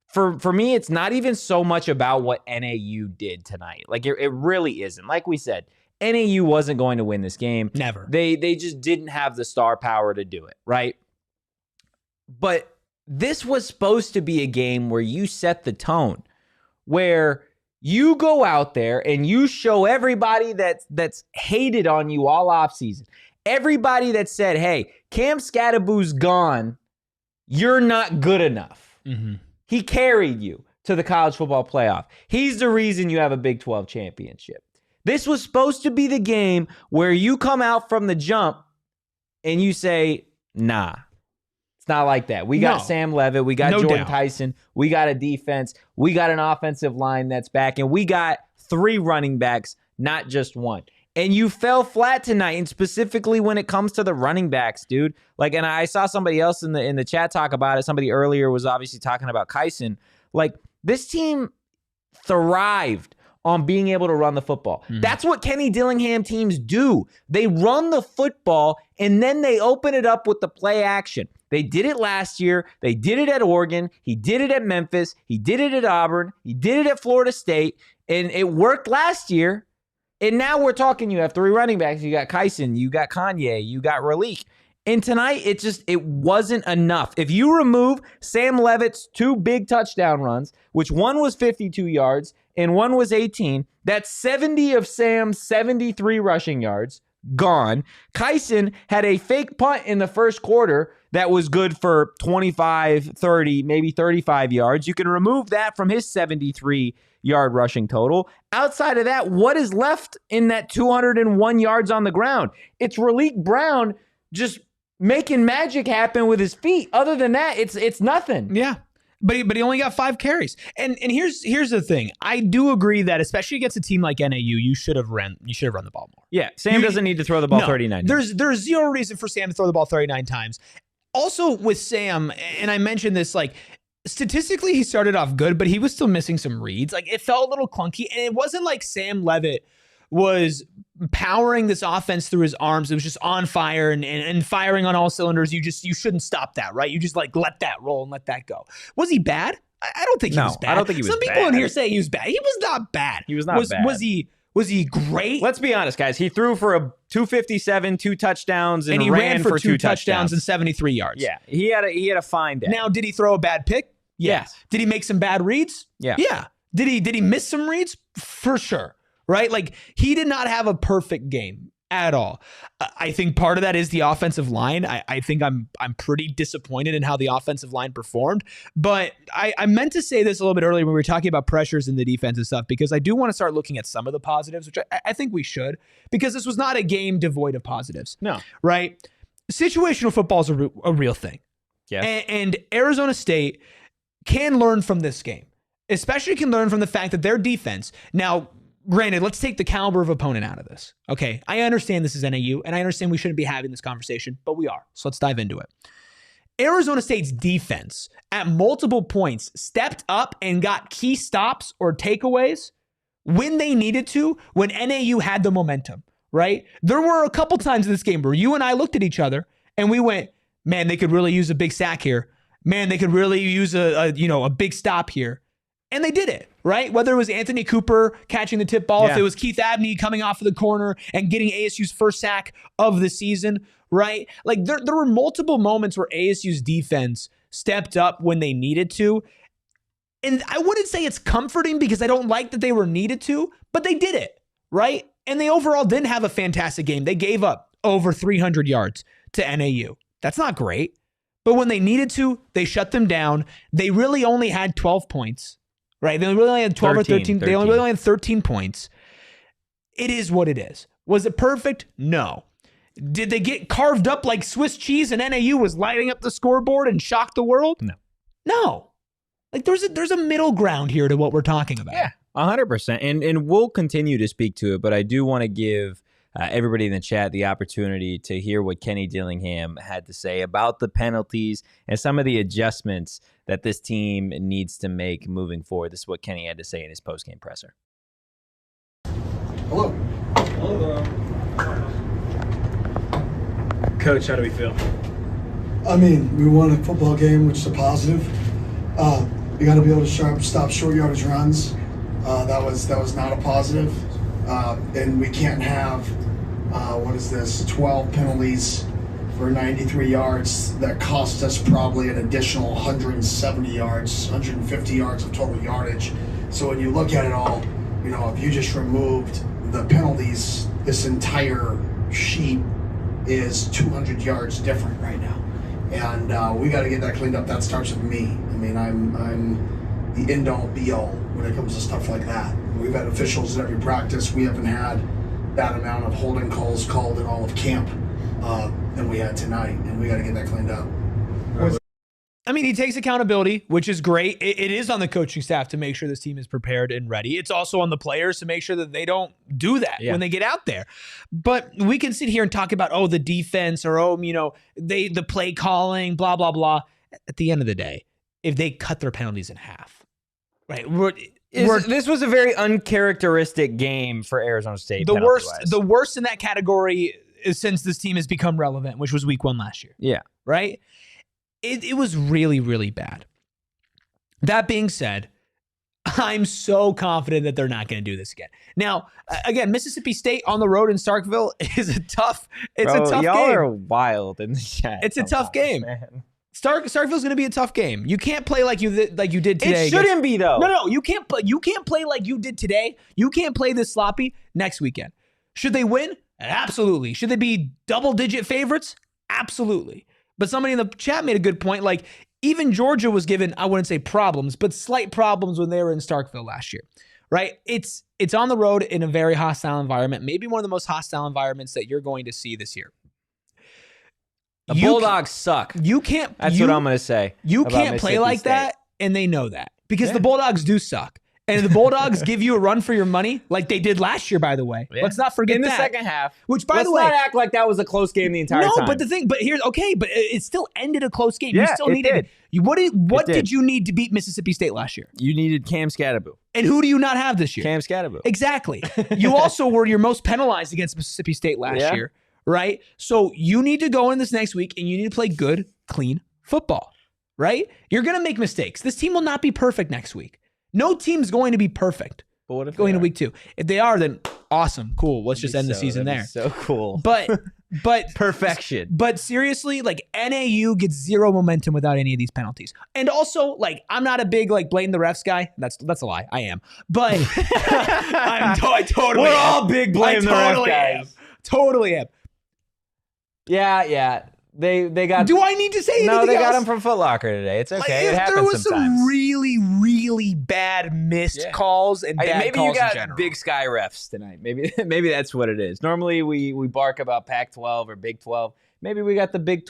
For me, it's not even so much about what NAU did tonight. Like it really isn't. Like we said, NAU wasn't going to win this game. Never. They just didn't have the star power to do it, right? But this was supposed to be a game where you set the tone, where you go out there and you show everybody that's hated on you all offseason, everybody that said, hey, Cam Scadaboo's gone, you're not good enough. Mm-hmm. He carried you to the college football playoff. He's the reason you have a Big 12 championship. This was supposed to be the game where you come out from the jump and you say, nah. Not like that. We got Sam Leavitt. We got Jordyn Tyson. We got a defense. We got an offensive line that's back. And we got 3 running backs, not just one. And you fell flat tonight, and specifically when it comes to the running backs, dude. Like, and I saw somebody else in the chat talk about it. Somebody earlier was obviously talking about Kyson. Like, this team thrived on being able to run the football. Mm-hmm. That's what Kenny Dillingham teams do. They run the football, and then they open it up with the play action. They did it last year. They did it at Oregon. He did it at Memphis. He did it at Auburn. He did it at Florida State. And it worked last year. And now we're talking, you have 3 running backs. You got Kyson. You got Kanye. You got Raleek. And tonight, it wasn't enough. If you remove Sam Leavitt's 2 big touchdown runs, which one was 52 yards and one was 18, that's 70 of Sam's 73 rushing yards gone. Kyson had a fake punt in the first quarter that was good for 25, 30, maybe 35 yards. You can remove that from his 73-yard rushing total. Outside of that, what is left in that 201 yards on the ground? It's Raleek Brown just making magic happen with his feet. Other than that, it's nothing. Yeah. But he only got 5 carries. And here's the thing. I do agree that especially against a team like NAU, you should have run the ball more. Yeah, Sam doesn't need to throw the ball 39 times. There's zero reason for Sam to throw the ball 39 times. Also with Sam, and I mentioned this, like statistically he started off good, but he was still missing some reads. Like it felt a little clunky, and it wasn't like Sam Leavitt was powering this offense through his arms. It was just on fire and firing on all cylinders. You shouldn't stop that, right? You just like let that roll and let that go. Was he bad? I don't think he was bad. I don't think he was bad. Some people in here say he was bad. He was not bad. He was not bad. Was he great? Let's be honest, guys. He threw for a 257, 2 touchdowns, and he ran for 2 touchdowns and 73 yards. Yeah, he had a fine day. Now, did he throw a bad pick? Yes. Did he make some bad reads? Yeah. Yeah. Did he miss some reads? For sure. Right? Like he did not have a perfect game at all. I think part of that is the offensive line. I think I'm pretty disappointed in how the offensive line performed. But I meant to say this a little bit earlier when we were talking about pressures in the defense and stuff, because I do want to start looking at some of the positives, which I think we should, because this was not a game devoid of positives. No. Right? Situational football is a real thing. Yeah. And Arizona State can learn from this game, especially can learn from the fact that their defense now. Granted, let's take the caliber of opponent out of this. Okay, I understand this is NAU, and I understand we shouldn't be having this conversation, but we are. So let's dive into it. Arizona State's defense at multiple points stepped up and got key stops or takeaways when they needed to, when NAU had the momentum, right? There were a couple times in this game where you and I looked at each other and we went, man, they could really use a big sack here. Man, they could really use a big stop here. And they did it, right? Whether it was Anthony Cooper catching the tip ball, if it was Keith Abney coming off of the corner and getting ASU's first sack of the season, right? Like there were multiple moments where ASU's defense stepped up when they needed to. And I wouldn't say it's comforting because I don't like that they were needed to, but they did it, right? And they overall didn't have a fantastic game. They gave up over 300 yards to NAU. That's not great. But when they needed to, they shut them down. They really only had 12 points, right? They really only had 12 or 13. They really only had 13 points. It is what it is. Was it perfect? No. Did they get carved up like Swiss cheese and NAU was lighting up the scoreboard and shocked the world? No. Like there's a middle ground here to what we're talking about. Yeah, 100%. And we'll continue to speak to it, but I do want to give everybody in the chat the opportunity to hear what Kenny Dillingham had to say about the penalties and some of the adjustments that this team needs to make moving forward. This is what Kenny had to say in his postgame presser. Hello. Hello. Coach, how do we feel? I mean, we won a football game, which is a positive. You got to be able to stop short yardage runs. That was not a positive. And we can't have 12 penalties for 93 yards that cost us probably an additional 170 yards, 150 yards of total yardage. So when you look at it all, if you just removed the penalties, this entire sheet is 200 yards different right now. And we got to get that cleaned up. That starts with me. I mean, I'm the end-all be-all when it comes to stuff like that. We've had officials at every practice. We haven't had that amount of holding calls called in all of camp than we had tonight, and we got to get that cleaned up. I mean, he takes accountability, which is great. It is on the coaching staff to make sure this team is prepared and ready. It's also on the players to make sure that they don't do that when they get out there. But we can sit here and talk about, the defense or, the play calling, blah, blah, blah. At the end of the day, if they cut their penalties in half, right? This was a very uncharacteristic game for Arizona State. The worst in that category is since this team has become relevant, which was week 1 last year. Yeah. Right? It was really, really bad. That being said, I'm so confident that they're not going to do this again. Now, again, Mississippi State on the road in Starkville is a tough game. Y'all are wild in the chat. It's a tough game. Man. Starkville's going to be a tough game. You can't play like you did today. It shouldn't be though. No, you can't play like you did today. You can't play this sloppy next weekend. Should they win? Absolutely. Should they be double-digit favorites? Absolutely. But somebody in the chat made a good point. Like, even Georgia was given, I wouldn't say problems, but slight problems when they were in Starkville last year, right? It's on the road in a very hostile environment, maybe one of the most hostile environments that you're going to see this year. The Bulldogs suck. That's what I'm going to say. You can't play like that, and they know that. Because the Bulldogs do suck. And the Bulldogs give you a run for your money, like they did last year, by the way. Yeah. Let's not forget that. In the second half. Which, by the way, let's not act like that was a close game the entire time. No, but it still ended a close game. Yeah, you still needed it. What did you need to beat Mississippi State last year? You needed Cam Scatterbo. And who do you not have this year? Cam Scatterbo. Exactly. You also were your most penalized against Mississippi State last year, right? So you need to go in this next week and you need to play good, clean football, right? You're going to make mistakes. This team will not be perfect next week. No team's going to be perfect going into week 2. If they are, then awesome, cool. Let's just end the season there. So cool. But perfection. But seriously, like NAU gets zero momentum without any of these penalties. And also, like, I'm not a big blame the refs guy. That's a lie. I am. But I totally We're am. all big blame the refs guys. Totally am. Yeah. They got. Do I need to say anything else? No, they got him from Foot Locker today. It's okay. It happens there was sometimes. some really, really bad missed calls and bad maybe calls you got in general. Big Sky refs tonight. Maybe that's what it is. Normally we bark about Pac-12 or Big 12. Maybe we got the Big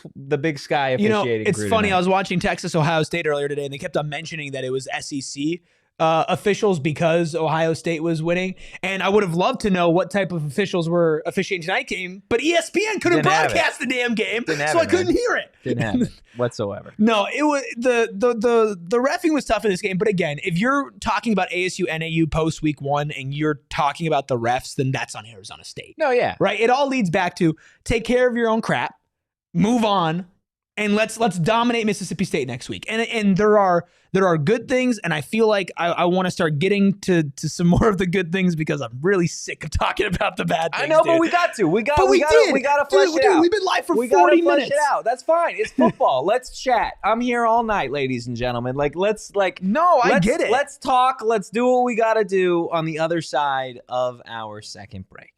Sky officiating. It's funny. I was watching Texas Ohio State earlier today, and they kept on mentioning that it was SEC officials because Ohio State was winning. And I would have loved to know what type of officials were officiating tonight's game, but ESPN couldn't Didn't have broadcast the damn game, Didn't have so I it, couldn't man. hear it. Didn't happen whatsoever. No, it was the reffing was tough in this game. But again, if you're talking about ASU NAU post week 1 and you're talking about the refs, then that's on Arizona State. No, yeah. Right? It all leads back to take care of your own crap, move on, and let's dominate Mississippi State next week. And there are good things, and I feel like I want to start getting to some more of the good things because I'm really sick of talking about the bad things. I know, dude. but we got to. We got But we did. We got to flesh it out. We've been live for we 40 gotta flesh minutes. it out. That's fine. It's football. Let's chat. I'm here all night, ladies and gentlemen. Let's I get it. Let's talk. Let's do what we got to do on the other side of our second break.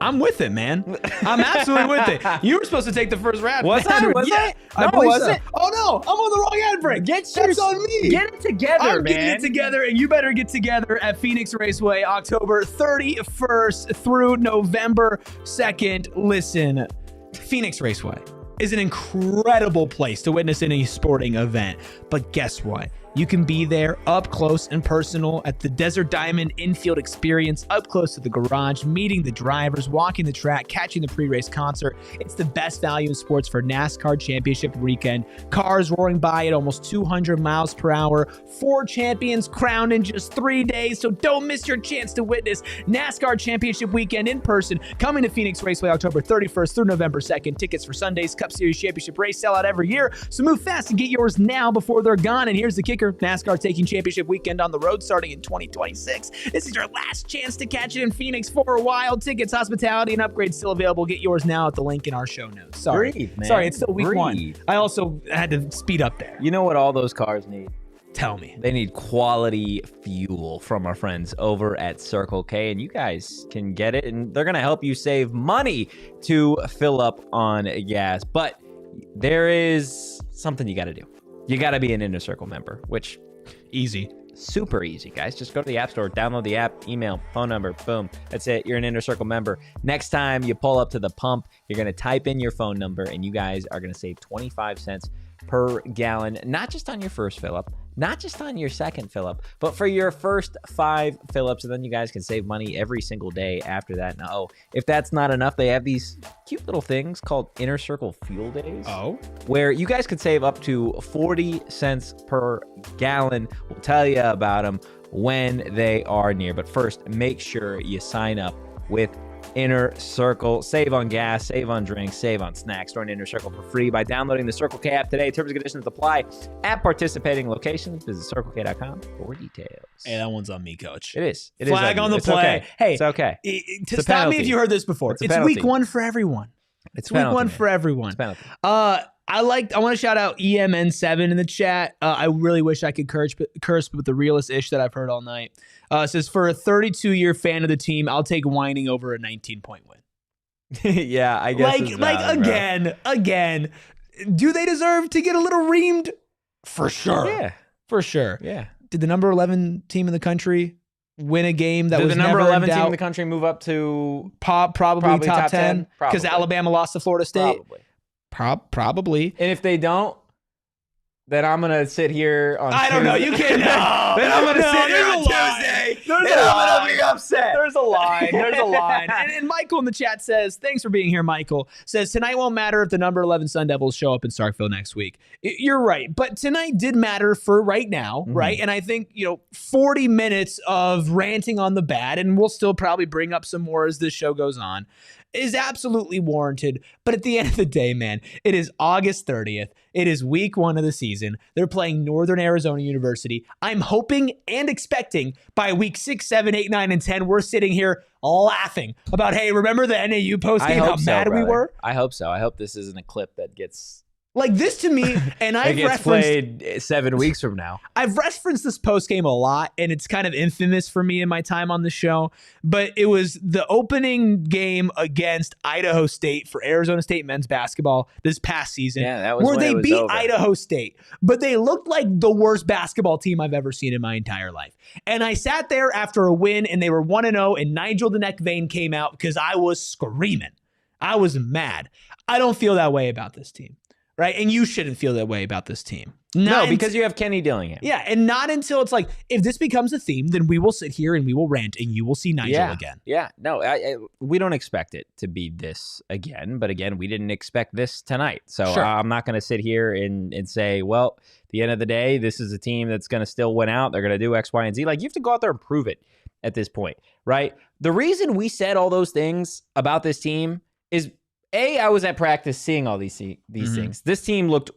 I'm with it, man. I'm absolutely with it. You were supposed to take the first round. Was I? Was yeah, I? No, believe wasn't. so. Oh no, I'm on the wrong ad break. That's on me. Get it together, I'm man. getting it together, and you better get together at Phoenix Raceway, October 31st through November 2nd. Listen, Phoenix Raceway is an incredible place to witness any sporting event, but guess what? You can be there up close and personal at the Desert Diamond infield experience, up close to the garage, meeting the drivers, walking the track, catching the pre-race concert. It's the best value in sports for NASCAR Championship weekend. Cars roaring by at almost 200 miles per hour. 4 champions crowned in just 3 days, so don't miss your chance to witness NASCAR Championship weekend in person. Coming to Phoenix Raceway October 31st through November 2nd. Tickets for Sunday's Cup Series Championship race sell out every year, so move fast and get yours now before they're gone. And here's the kicker. NASCAR taking championship weekend on the road starting in 2026. This is your last chance to catch it in Phoenix for a while. Tickets, hospitality, and upgrades still available. Get yours now at the link in our show notes. Sorry. Breathe, man. Sorry, it's still week Breathe. 1. I also had to speed up there. You know what all those cars need? Tell me. They need quality fuel from our friends over at Circle K, and you guys can get it, and they're going to help you save money to fill up on gas. But there is something you got to do. You got to be an Inner Circle member, which Easy. super easy, guys. Just go to the App Store, download the app, email, phone number, boom. That's it. You're an Inner Circle member. Next time you pull up to the pump, you're going to type in your phone number, and you guys are going to save 25 cents per gallon, not just on your first fill up, not just on your second fill up, but for your first 5 fill ups. And then you guys can save money every single day after that. Now, if that's not enough, they have these cute little things called Inner Circle Fuel Days. Oh. Where you guys could save up to 40 cents per gallon. We'll tell you about them when they are near. But first, make sure you sign up with Inner Circle. Save on gas, save on drinks, save on snacks. Join Inner Circle for free by downloading the Circle K app today. Terms and conditions apply at participating locations. Visit CircleK.com for details. Hey, that one's on me, coach. It is. It Flag is on the It's play. okay. Hey, it's okay. To a stop me penalty. if you heard this before. It's a It's penalty. week 1 for everyone. It's Week penalty, 1 man. for everyone. It's penalty. I want to shout out EMN7 in the chat. I really wish I could curse with the realest ish that I've heard all night. It says, for a 32-year fan of the team, I'll take whining over a 19-point win. Yeah, I guess. it's valid, bro. again, do they deserve to get a little reamed? For sure. Yeah. For sure. Yeah. Did the number 11 team in the country win a game that Did was the number never 11 in team doubt? in the country move up to Probably top 10 because Probably. Alabama lost to Florida State. Probably. Probably. And if they don't, then I'm gonna sit here on. I don't know. You can't know. Then I'm gonna sit here on Tuesday. And I'm gonna be upset. There's a line. There's a line. And Michael in the chat says, thanks for being here, Michael. Says, tonight won't matter if the number 11 Sun Devils show up in Starkville next week. You're right. But tonight did matter for right now, right? And I think, 40 minutes of ranting on the bad, and we'll still probably bring up some more as this show goes on, is absolutely warranted. But at the end of the day, man, it is August 30th. It is week 1 of the season. They're playing Northern Arizona University. I'm hoping and expecting by week 6, 7, 8, 9, and 10, we're sitting here laughing about, hey, remember the NAU postgame, how mad we were? I hope so. I hope this isn't a clip that gets Like this to me, and I've referenced played 7 weeks from now. I've referenced this post game a lot, and it's kind of infamous for me in my time on the show. But it was the opening game against Idaho State for Arizona State men's basketball this past season. Yeah, that was where when they it was beat over. Idaho State, but they looked like the worst basketball team I've ever seen in my entire life. And I sat there after a win, and they were 1-0, and Nigel the Neck Vein came out because I was screaming. I was mad. I don't feel that way about this team. right? And you shouldn't feel that way about this team. No, because you have Kenny Dillingham. Yeah, and not until it's like, if this becomes a theme, then we will sit here and we will rant, and you will see Nigel again. Yeah, no, we don't expect it to be this again. But again, we didn't expect this tonight. So I'm not going to sit here and say, well, at the end of the day, this is a team that's going to still win out. They're going to do X, Y, and Z. Like, you have to go out there and prove it at this point, right? The reason we said all those things about this team is, A, I was at practice seeing all these things. This team looked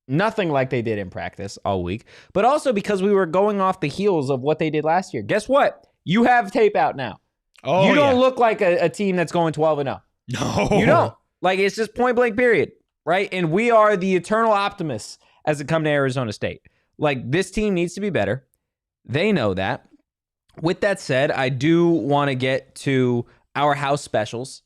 nothing like they did in practice all week, but also because we were going off the heels of what they did last year. Guess what? You have tape out now. Oh, you don't look like a team that's going 12-0. No. You don't. Like, it's just point blank period, right? And we are the eternal optimists as it comes to Arizona State. Like, this team needs to be better. They know that. With that said, I do want to get to our house specials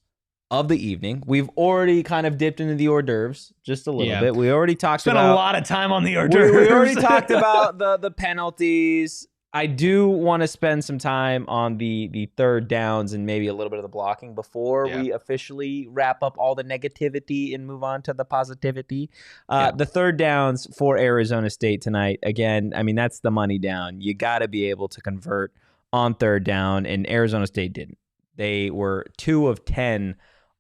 of the evening. We've already kind of dipped into the hors d'oeuvres just a little bit. We already talked about... Spent a lot of time on the hors d'oeuvres. We already talked about the penalties. I do want to spend some time on the third downs and maybe a little bit of the blocking before we officially wrap up all the negativity and move on to the positivity. The third downs for Arizona State tonight, again, I mean, that's the money down. You got to be able to convert on third down, and Arizona State didn't. They were 2 of 10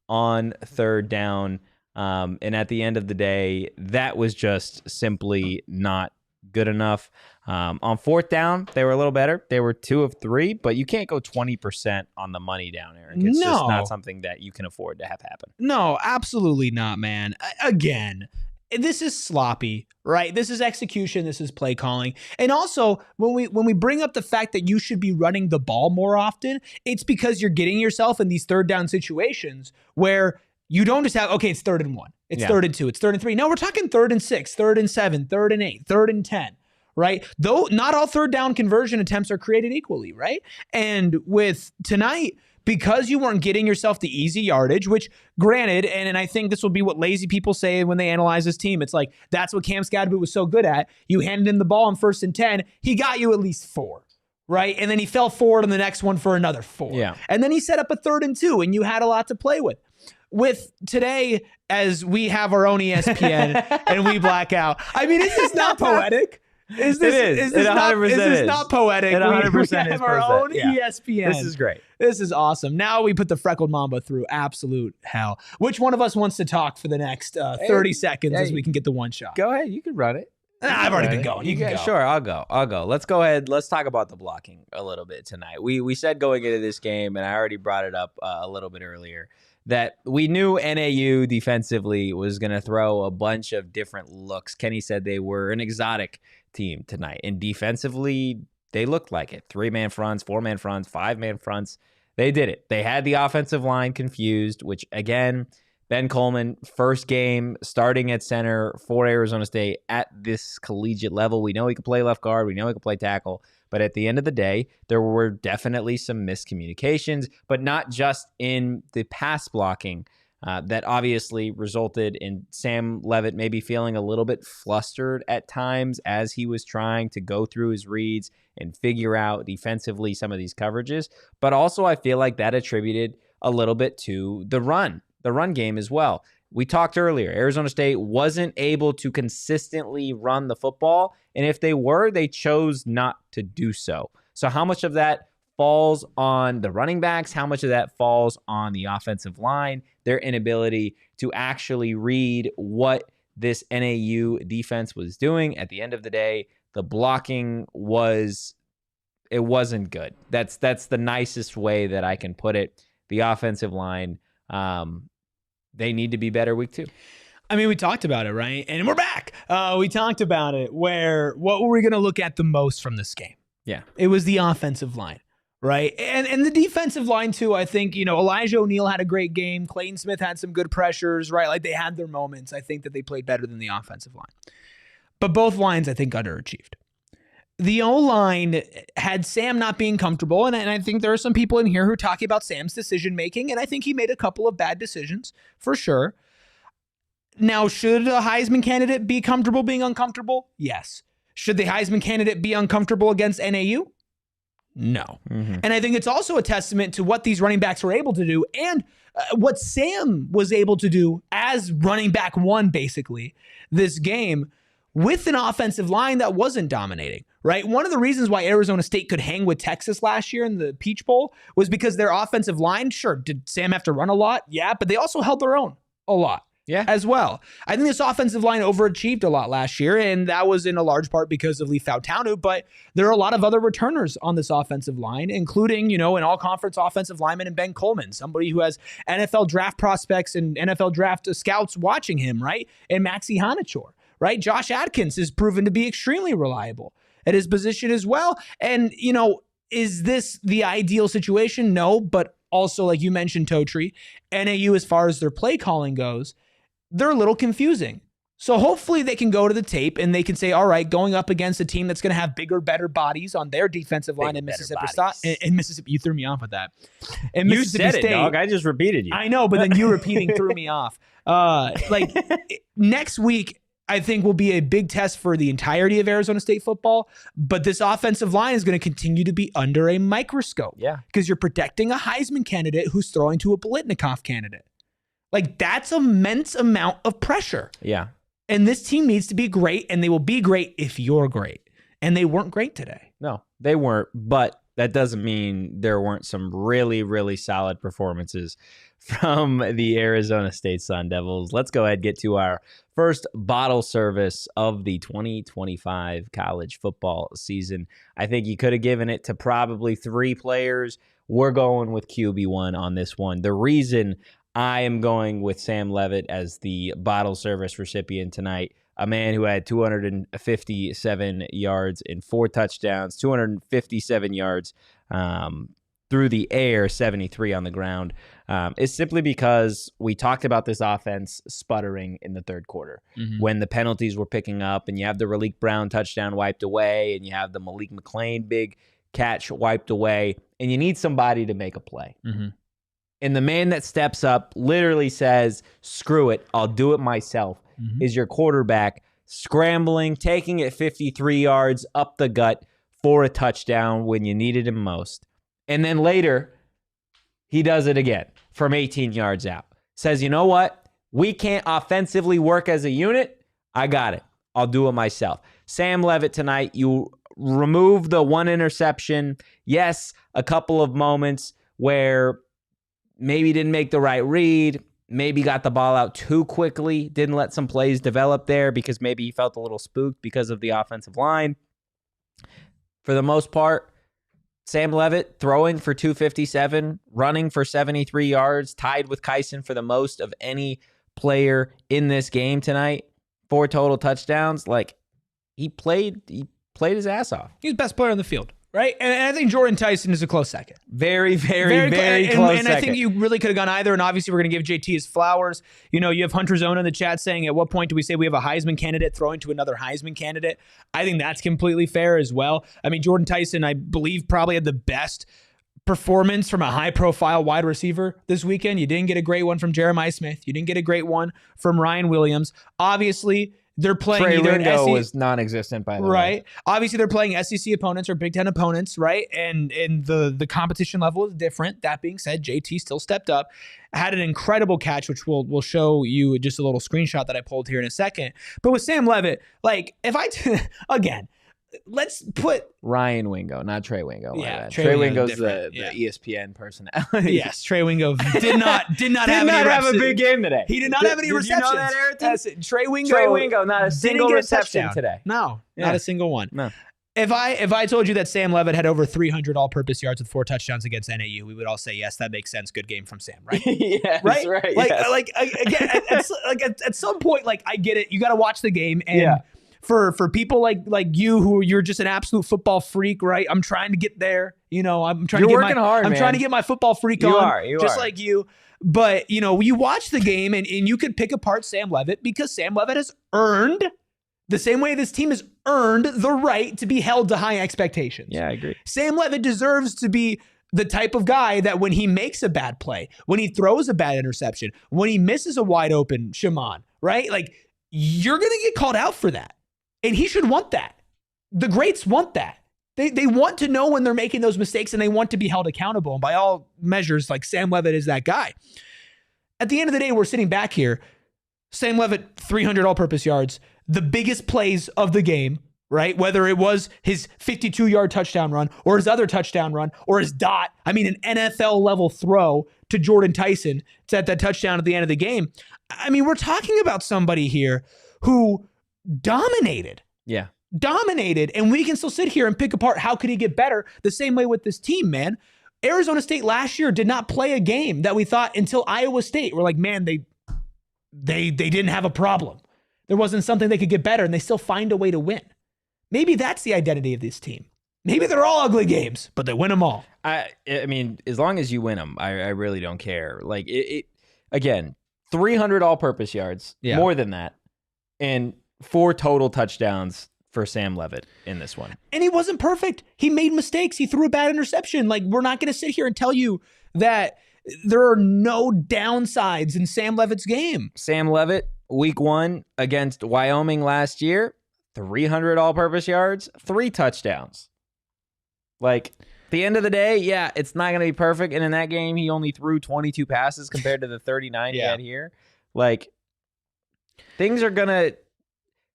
on third down. And at the end of the day, that was just simply not good enough. On fourth down, they were a little better. They were 2 of 3, but you can't go 20% on the money down, Erik. It's just not something that you can afford to have happen. No, absolutely not, man. Again, this is sloppy, right? This is execution. This is play calling. And also, when we bring up the fact that you should be running the ball more often, it's because you're getting yourself in these third down situations where you don't just have, okay, it's 3rd and 1. It's 3rd and 2. It's 3rd and 3. No, we're talking 3rd and 6, 3rd and 7, 3rd and 8, 3rd and 10, right? Though not all third down conversion attempts are created equally, right? And with tonight, because you weren't getting yourself the easy yardage, which granted, and I think this will be what lazy people say when they analyze this team. It's like, that's what Cam Scadaboo was so good at. You handed him the ball on 1st and 10. He got you at least 4, right? And then he fell forward on the next one for another 4. Yeah. And then he set up a 3rd and 2, and you had a lot to play with. With today, as we have our own ESPN and we black out. I mean, is this not poetic? Is this not poetic? It 100% we have our own ESPN. This is great. This is awesome. Now we put the freckled mamba through absolute hell. Which one of us wants to talk for the next 30 seconds as we can get the one shot? Go ahead. You can run it. I've already been going. You can go. Sure, I'll go. Let's go ahead. Let's talk about the blocking a little bit tonight. We said going into this game, and I already brought it up a little bit earlier, that we knew NAU defensively was going to throw a bunch of different looks. Kenny said they were an exotic team tonight, and defensively, they looked like it. 3-man fronts, 4-man fronts, 5-man fronts. They did it. They had the offensive line confused, which, again, Ben Coleman, first game starting at center for Arizona State at this collegiate level. We know he can play left guard. We know he can play tackle. But at the end of the day, there were definitely some miscommunications, but not just in the pass blocking that obviously resulted in Sam Leavitt maybe feeling a little bit flustered at times as he was trying to go through his reads and figure out defensively some of these coverages. But also I feel like that attributed a little bit to the run game as well. We talked earlier, Arizona State wasn't able to consistently run the football, and if they were, they chose not to do so. So how much of that falls on the running backs? How much of that falls on the offensive line? Their inability to actually read what this NAU defense was doing. At the end of the day, the blocking wasn't good. That's the nicest way that I can put it. The offensive line, they need to be better week 2. I mean, we talked about it, right? And we're back. We talked about it where what were we going to look at the most from this game? Yeah. It was the offensive line, right? And the defensive line too. I think, Elijah O'Neal had a great game. Clayton Smith had some good pressures, right? Like they had their moments. I think that they played better than the offensive line. But both lines, I think, underachieved. The O-line had Sam not being comfortable, and I think there are some people in here who are talking about Sam's decision-making, and I think he made a couple of bad decisions, for sure. Now, should a Heisman candidate be comfortable being uncomfortable? Yes. Should the Heisman candidate be uncomfortable against NAU? No. Mm-hmm. And I think it's also a testament to what these running backs were able to do, and what Sam was able to do as running back one, basically, this game with an offensive line that wasn't dominating, right? One of the reasons why Arizona State could hang with Texas last year in the Peach Bowl was because their offensive line, sure, did Sam have to run a lot? Yeah, but they also held their own a lot. Yeah, as well. I think this offensive line overachieved a lot last year, and that was in a large part because of Lee Fautanu, but there are a lot of other returners on this offensive line, including, an all-conference offensive lineman in Ben Coleman, somebody who has NFL draft prospects and NFL draft scouts watching him, right? And Maxi Hanachor, right? Josh Adkins has proven to be extremely reliable at his position as well. And, is this the ideal situation? No, but also, like you mentioned, Totri, NAU, as far as their play calling goes, they're a little confusing. So hopefully they can go to the tape and they can say, all right, going up against a team that's going to have bigger, better bodies on their defensive line in Mississippi State. In Mississippi, you threw me off with that. And you said it, dog. I just repeated you. I know, but then you repeating threw me off. Next week, I think will be a big test for the entirety of Arizona State football, but this offensive line is going to continue to be under a microscope. Yeah. Because you're protecting a Heisman candidate who's throwing to a Biletnikoff candidate. That's immense amount of pressure. Yeah. And this team needs to be great, and they will be great if you're great. And they weren't great today. No, they weren't, but that doesn't mean there weren't some really, really solid performances from the Arizona State Sun Devils. Let's go ahead and get to our first bottle service of the 2025 college football season. I think you could have given it to probably 3 players. We're going with QB1 on this one. The reason I am going with Sam Leavitt as the bottle service recipient tonight, a man who had 257 yards and 4 touchdowns, 257 yards through the air, 73 on the ground, is simply because we talked about this offense sputtering in the third quarter when the penalties were picking up, and you have the Raleek Brown touchdown wiped away, and you have the Malik McClain big catch wiped away, and you need somebody to make a play. And the man that steps up literally says, screw it, I'll do it myself, is your quarterback scrambling, taking it 53 yards up the gut for a touchdown when you needed him most. And then later, he does it again from 18 yards out. Says, you know what? We can't offensively work as a unit. I got it. I'll do it myself. Sam Leavitt tonight, you remove the 1 interception. Yes, a couple of moments where maybe didn't make the right read, maybe got the ball out too quickly, didn't let some plays develop there because maybe he felt a little spooked because of the offensive line. For the most part, Sam Leavitt throwing for 257, running for 73 yards, tied with Kyson for the most of any player in this game tonight. 4 total touchdowns. He played his ass off. He's the best player on the field. Right? And I think Jordyn Tyson is a close second. Very close second. I think you really could have gone either, and obviously we're going to give JT his flowers. You have Hunter Zona in the chat saying, at what point do we say we have a Heisman candidate throwing to another Heisman candidate? I think that's completely fair as well. I mean, Jordyn Tyson, I believe, probably had the best performance from a high-profile wide receiver this weekend. You didn't get a great one from Jeremiah Smith. You didn't get a great one from Ryan Williams. Obviously, they're playing Trey either Wingo SEC, was non-existent by the way. Right. Obviously, they're playing SEC opponents or Big Ten opponents, right? And the competition level is different. That being said, JT still stepped up, had an incredible catch, which we'll show you just a little screenshot that I pulled here in a second. But with Sam Leavitt, again, let's put Ryan Wingo, not Trey Wingo. Yeah, Trey Wingo's the ESPN personality. Yes, Trey Wingo did not have a big game today. He did not have any receptions. You know that, Aryton? Trey Wingo, not a single reception today. No, Yeah. not a single one. No. If I told you that Sam Leavitt had over 300 all-purpose yards with 4 touchdowns against NAU, we would all say, yes, that makes sense. Good game from Sam, right? Yes, right. Yes. Again, at some point, I get it. You got to watch the game, and for people like you who you're just an absolute football freak, right? I'm trying to get there. I'm trying. You're working hard. I'm trying to get my football freak you on. Are, just like you. But you watch the game, and you could pick apart Sam Leavitt because Sam Leavitt has earned. The same way this team has earned the right to be held to high expectations. Yeah, I agree. Sam Leavitt deserves to be the type of guy that when he makes a bad play, when he throws a bad interception, when he misses a wide open Shaman, right? You're going to get called out for that. And he should want that. The greats want that. They want to know when they're making those mistakes, and they want to be held accountable. And by all measures, Sam Leavitt is that guy. At the end of the day, we're sitting back here. Sam Leavitt, 300 all-purpose yards, the biggest plays of the game, right? Whether it was his 52-yard touchdown run or his other touchdown run or his dot. I mean, an NFL-level throw to Jordyn Tyson to set that touchdown at the end of the game. I mean, we're talking about somebody here who dominated. Yeah. Dominated, and we can still sit here and pick apart how could he get better the same way with this team, man. Arizona State last year did not play a game that we thought until Iowa State. We're like, man, they didn't have a problem. There wasn't something they could get better, and they still find a way to win. Maybe that's the identity of this team. Maybe they're all ugly games, but they win them all. I mean, as long as you win them, I really don't care. Like, again, 300 all-purpose yards, more than that, and 4 total touchdowns for Sam Leavitt in this one. And he wasn't perfect. He made mistakes. He threw a bad interception. Like, we're not going to sit here and tell you that there are no downsides in Sam Leavitt's game. Sam Leavitt, week 1 against Wyoming last year, 300 all-purpose yards, 3 touchdowns. Like, at the end of the day, yeah, it's not going to be perfect. And in that game, he only threw 22 passes compared to the 39 he had here. Like, things are going to...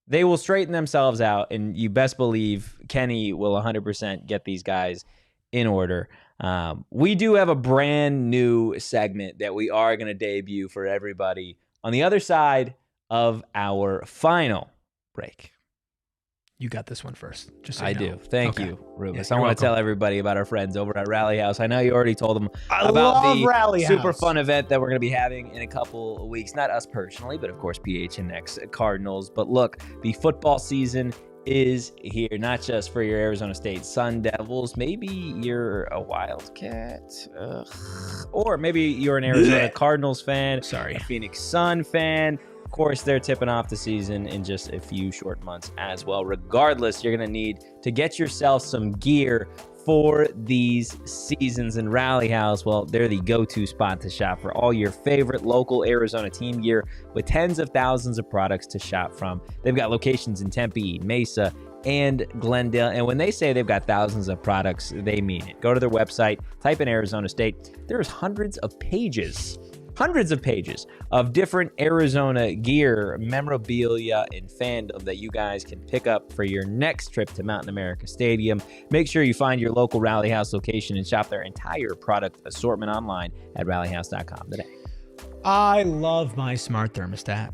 They will straighten themselves out, and you best believe Kenny will 100% get these guys in order. We do have a brand new segment that we are going to debut for everybody on the other side of our final break. You got this one first. Just so I you know. do. Thank you, Rubus. Yeah, I want welcome. to tell everybody about our friends over at Rally House. I know you already told them I about love the Rally super House. fun event that we're going to be having in a couple of weeks. Not us personally, but of course PHNX Cardinals. But look, the football season is here, not just for your Arizona State Sun Devils. Maybe you're a Wildcat, or maybe you're an Arizona Cardinals fan, a Phoenix Sun fan. Of course, they're tipping off the season in just a few short months as well. Regardless, you're going to need to get yourself some gear for these seasons. And Rally House, well, they're the go-to spot to shop for all your favorite local Arizona team gear with tens of thousands of products to shop from. They've got locations in Tempe, Mesa, and Glendale. And when they say they've got thousands of products, they mean it. Go to their website, type in Arizona State. There's hundreds of pages of different Arizona gear, memorabilia, and fandom that you guys can pick up for your next trip to Mountain America Stadium. Make sure you find your local Rally House location and shop their entire product assortment online at rallyhouse.com today. I love my smart thermostat.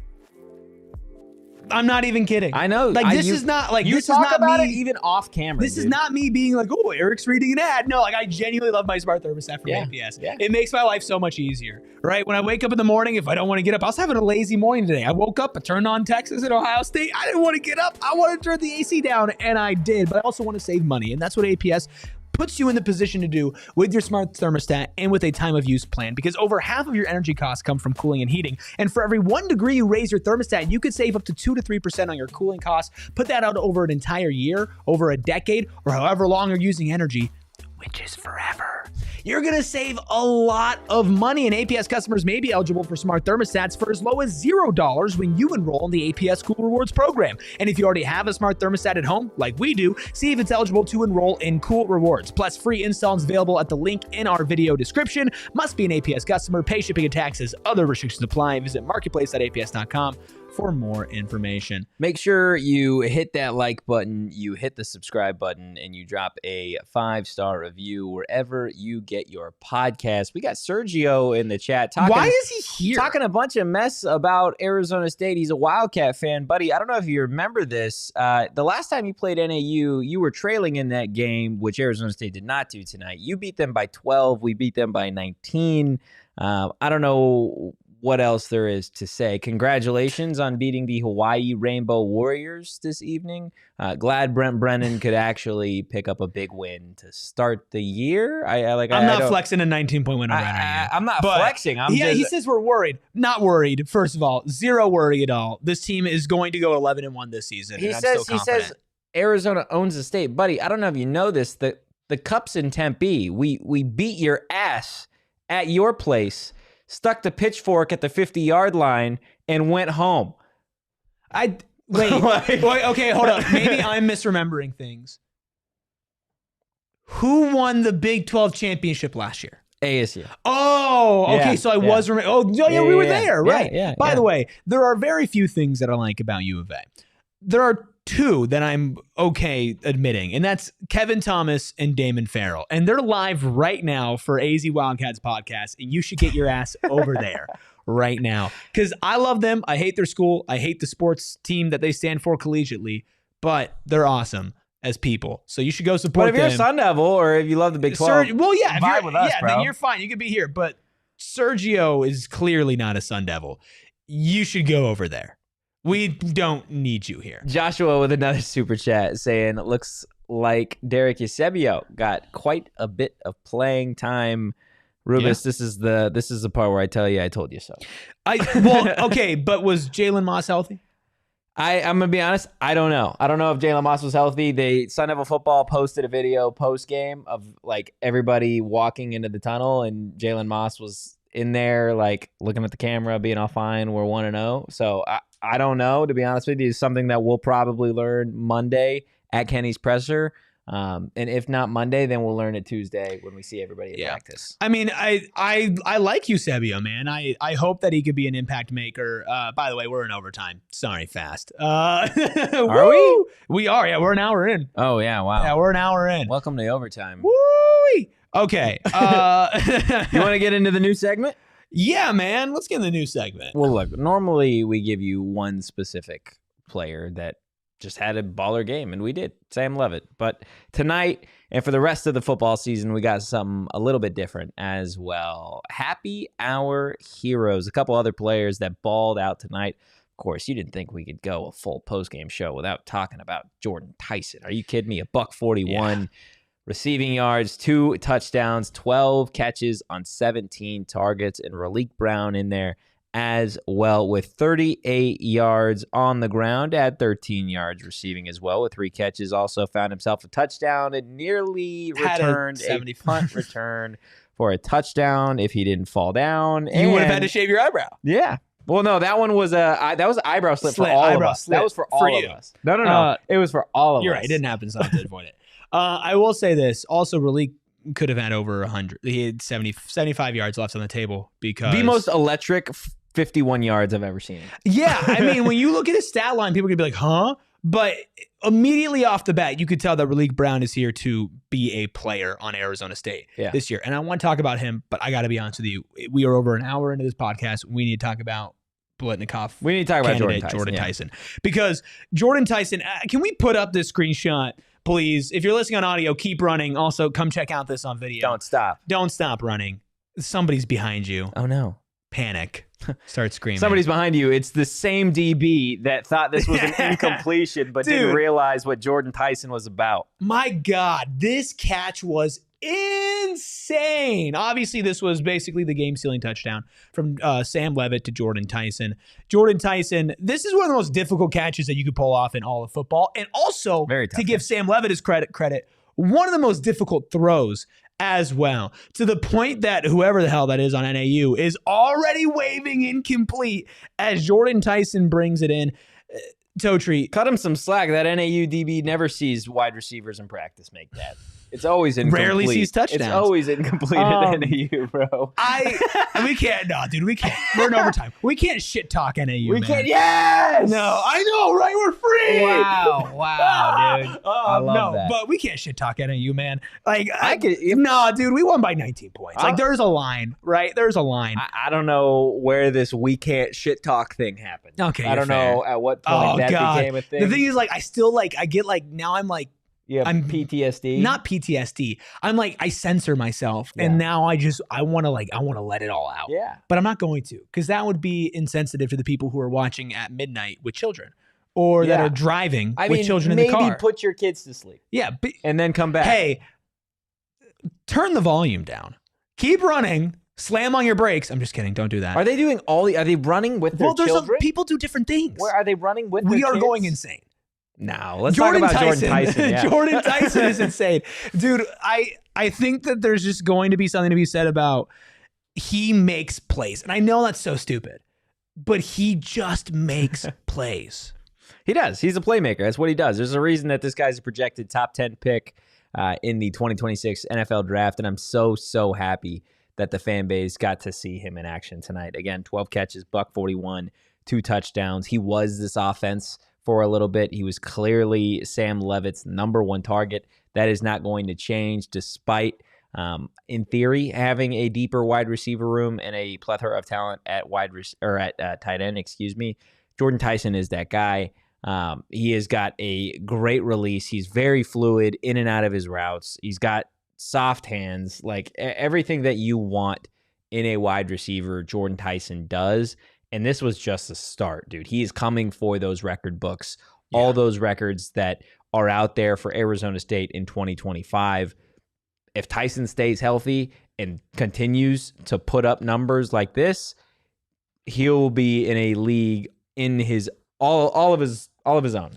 I'm not even kidding. I know. Like, this is not like you this talk is not about me. it even off camera. This is not me being like, oh, Eric's reading an ad. No, like, I genuinely love my smart thermostat from APS. Yeah. It makes my life so much easier, right? When I wake up in the morning, if I don't want to get up, I was having a lazy morning today. I woke up, I turned on Texas and Ohio State. I didn't want to get up. I wanted to turn the AC down, and I did. But I also want to save money, and that's what APS puts you in the position to do with your smart thermostat and with a time of use plan, because over half of your energy costs come from cooling and heating. And for every 1 degree you raise your thermostat, you could save up to 2 to 3% on your cooling costs. Put that out over an entire year, over a decade, or however long you're using energy, which is forever. You're going to save a lot of money, and APS customers may be eligible for smart thermostats for as low as $0 when you enroll in the APS Cool Rewards program. And if you already have a smart thermostat at home, like we do, see if it's eligible to enroll in Cool Rewards. Plus, free installs available at the link in our video description. Must be an APS customer, pay shipping and taxes. Other restrictions apply. Visit marketplace.aps.com for more information. Make sure you hit that like button, you hit the subscribe button, and you drop a 5-star review wherever you get your podcast. We got Sergio in the chat talking. Why is he here? Talking a bunch of mess about Arizona State. He's a Wildcat fan. Buddy, I don't know if you remember this. The last time you played NAU, you were trailing in that game, which Arizona State did not do tonight. You beat them by 12. We beat them by 19. I don't know what else there is to say. Congratulations on beating the Hawaii Rainbow Warriors this evening. Glad Brent Brennan could actually pick up a big win to start the year. I'm not flexing a 19-point win over NIU. I'm not flexing. He says we're worried. Not worried. First of all, zero worry at all. This team is going to go 11-1 this season. He says Arizona owns the state. Buddy, I don't know if you know this. The Cup's in Tempe. We beat your ass at your place, stuck the pitchfork at the 50-yard line, and went home. Wait, okay, hold up. Maybe I'm misremembering things. Who won the Big 12 championship last year? ASU. Oh, okay. Yeah, So I yeah. was. Oh, yeah, we were yeah. there, Yeah, right? yeah, By yeah. the way, there are very few things that I like about U of A. There are two that I'm okay admitting, and that's Kevin Thomas and Damon Farrell, and they're live right now for AZ Wildcats podcast, and you should get your ass over there right now because I love them. I hate their school. I hate the sports team that they stand for collegiately, but they're awesome as people. So you should go support But if you're a them. Sun Devil or if you love the Big 12, Well, yeah, if vibe you're, with us, yeah, bro. then you're fine. You could be here. But Sergio is clearly not a Sun Devil. You should go over there. We don't need you here. Joshua with another super chat saying, it looks like Derek Eusebio got quite a bit of playing time. Rubus, this is the part where I tell you I told you so. Okay, but was Jalen Moss healthy? I'm gonna be honest. I don't know. I don't know if Jalen Moss was healthy. Sun Devil Football posted a video post game of like everybody walking into the tunnel, and Jalen Moss was in there, like looking at the camera, being all fine. We're 1-0. So I don't know. To be honest with you, it's something that we'll probably learn Monday at Kenny's presser. And if not Monday, then we'll learn it Tuesday when we see everybody in practice. I mean, I like Eusebio, man. I hope that he could be an impact maker. By the way, we're in overtime. Sorry, fast. Are we? We are. Yeah, we're an hour in. Oh yeah, wow. Yeah, we're an hour in. Welcome to overtime. Woo! Okay. You want to get into the new segment? Yeah, man. Let's get in the new segment. Well, look, normally we give you one specific player that just had a baller game, and we did, Sam Leavitt. But tonight, and for the rest of the football season, we got something a little bit different as well. Happy Hour Heroes, a couple other players that balled out tonight. Of course, you didn't think we could go a full postgame show without talking about Jordyn Tyson. Are you kidding me? $141 receiving yards, 2 touchdowns, 12 catches on 17 targets, and Raleek Brown in there as well with 38 yards on the ground, at 13 yards receiving as well with 3 catches. Also found himself a touchdown and nearly returned a punt return for a touchdown if he didn't fall down. You would have had to shave your eyebrow. Yeah. Well, no, that one was that was an eyebrow slip for all of us. That was for all of us. No. It was for all of us. You're right. It didn't happen, so I had to avoid it. I will say this. Also, Raleek could have had over 100. He had 75 yards left on the table because the most electric 51 yards I've ever seen. Yeah, I mean, when you look at his stat line, people could be like, huh? But immediately off the bat, you could tell that Raleek Brown is here to be a player on Arizona State this year. And I want to talk about him, but I got to be honest with you. We are over an hour into this podcast. We need to talk about Biletnikoff. We need to talk about Jordyn Tyson. Because Jordyn Tyson, can we put up this screenshot, please? If you're listening on audio, keep running. Also, come check out this on video. Don't stop. Don't stop running. Somebody's behind you. Oh, no. Panic. Start screaming. Somebody's behind you. It's the same DB that thought this was an incompletion but didn't realize what Jordyn Tyson was about. My God, this catch was insane. Obviously, this was basically the game-sealing touchdown from Sam Leavitt to Jordyn Tyson. Jordyn Tyson, this is one of the most difficult catches that you could pull off in all of football. And also, to give Sam Leavitt his credit, one of the most difficult throws as well, to the point that whoever the hell that is on NAU is already waving incomplete as Jordyn Tyson brings it in. Totri, cut him some slack. That NAU DB never sees wide receivers in practice make that. It's always incomplete. Rarely sees touchdowns. It's always incomplete at NAU, bro. We can't. No, dude, we can't. We're in overtime. We can't shit talk NAU. We man. can't. Yes. No, I know, right? We're free. Wow, dude. I love that. But we can't shit talk NAU, man. Like I could. No, dude, we won by 19 points. Like there's a line, right? There's a line. I don't know where this we can't shit talk thing happened. Okay, I don't know at what point that became a thing. The thing is, like, I still like. I get like now. I'm like. Yeah, I'm PTSD. Not PTSD. I'm like, I censor myself, and now I want to let it all out. Yeah, but I'm not going to, because that would be insensitive to the people who are watching at midnight with children, or that are driving with children in the car. Maybe put your kids to sleep. Yeah, and then come back. Hey, turn the volume down. Keep running. Slam on your brakes. I'm just kidding. Don't do that. Are they doing are they running with their children? People do different things. Where are they running with? We their are kids? going insane. No, let's talk about Jordyn Tyson. Yeah. Jordyn Tyson is insane. Dude, I think that there's just going to be something to be said about he makes plays. And I know that's so stupid, but he just makes plays. He does. He's a playmaker. That's what he does. There's a reason that this guy's a projected top 10 pick in the 2026 NFL draft, and I'm so happy that the fan base got to see him in action tonight. Again, 12 catches, $141, 2 touchdowns. He was this offense for a little bit. He was clearly Sam Leavitt's number 1 target. That is not going to change despite, in theory, having a deeper wide receiver room and a plethora of talent at tight end. Jordyn Tyson is that guy. He has got a great release. He's very fluid in and out of his routes. He's got soft hands, like everything that you want in a wide receiver, Jordyn Tyson does. And this was just the start, dude. He is coming for those record books, all those records that are out there for Arizona State in 2025. If Tyson stays healthy and continues to put up numbers like this, he'll be in a league in his all of his own.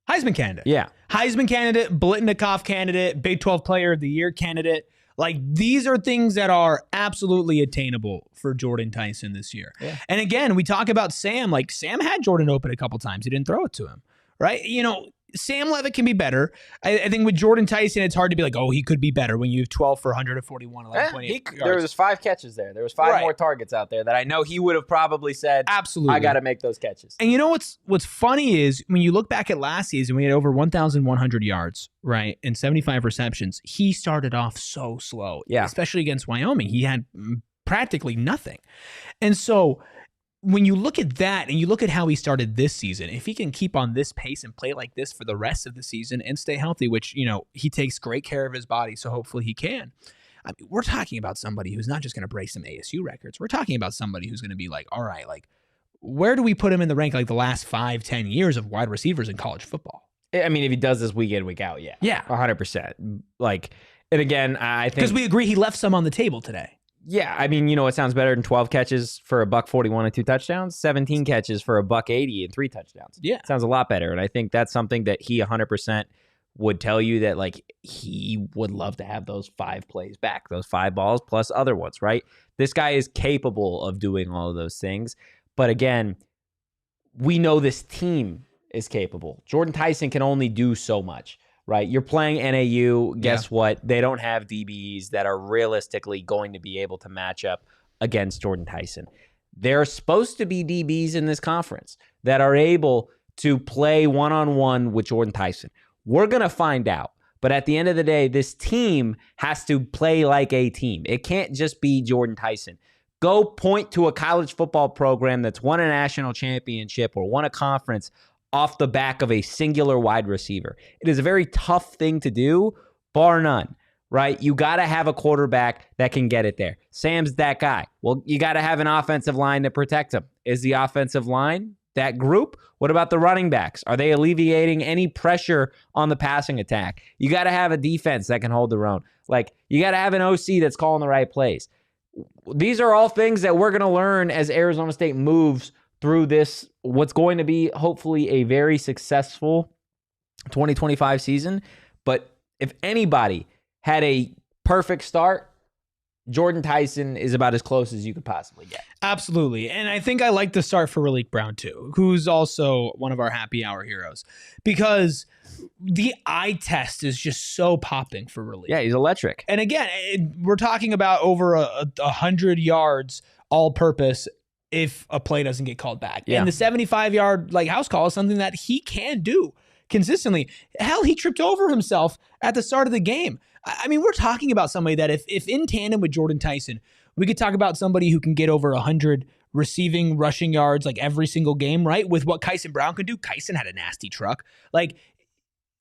Heisman candidate. Yeah. Heisman candidate, Blitnikoff candidate, Big 12 Player of the Year candidate. Like, these are things that are absolutely attainable for Jordyn Tyson this year. Yeah. And again, we talk about Sam. Like, Sam had Jordyn open a couple times. He didn't throw it to him, right? You know, Sam Leavitt can be better. I think with Jordyn Tyson, it's hard to be like, oh, he could be better when you have 12 for 141, 11.8 yards. There was 5 catches there. There was 5 more targets out there that I know he would have probably said, absolutely, I got to make those catches. And you know what's funny is when you look back at last season, we had over 1,100 yards, right, and 75 receptions. He started off so slow, especially against Wyoming. He had practically nothing. And so when you look at that and you look at how he started this season, if he can keep on this pace and play like this for the rest of the season and stay healthy, which, you know, he takes great care of his body, so hopefully he can. I mean, we're talking about somebody who's not just going to break some ASU records. We're talking about somebody who's going to be like, all right, like, where do we put him in the rank like the last 5-10 years of wide receivers in college football? I mean, if he does this week in, week out, yeah, 100%. Like, and again, I think because we agree he left some on the table today. Yeah, I mean, you know, it sounds better than 12 catches for $141 and 2 touchdowns, 17 catches for $180 and 3 touchdowns. Yeah. It sounds a lot better. And I think that's something that he 100% would tell you, that like he would love to have those 5 plays back, those 5 balls plus other ones, right? This guy is capable of doing all of those things. But again, we know this team is capable. Jordyn Tyson can only do so much. Right, you're playing NAU. Guess what? They don't have DBs that are realistically going to be able to match up against Jordyn Tyson. There are supposed to be DBs in this conference that are able to play one-on-one with Jordyn Tyson. We're going to find out. But at the end of the day, this team has to play like a team. It can't just be Jordyn Tyson. Go point to a college football program that's won a national championship or won a conference off the back of a singular wide receiver. It is a very tough thing to do, bar none, right? You got to have a quarterback that can get it there. Sam's that guy. Well, you got to have an offensive line to protect him. Is the offensive line that group? What about the running backs? Are they alleviating any pressure on the passing attack? You got to have a defense that can hold their own. Like, you got to have an OC that's calling the right plays. These are all things that we're going to learn as Arizona State moves through this, what's going to be hopefully a very successful 2025 season. But if anybody had a perfect start, Jordyn Tyson is about as close as you could possibly get. Absolutely. And I think I like the start for Raleek Brown too, who's also one of our happy hour heroes, because the eye test is just so popping for Raleek. Yeah, he's electric. And again, we're talking about over 100 yards all purpose if a play doesn't get called back. Yeah. And the 75-yard like house call is something that he can do consistently. Hell, he tripped over himself at the start of the game. I mean, we're talking about somebody that if in tandem with Jordyn Tyson, we could talk about somebody who can get over 100 receiving, rushing yards like every single game, right? With what Kyson Brown can do. Kyson had a nasty truck. Like,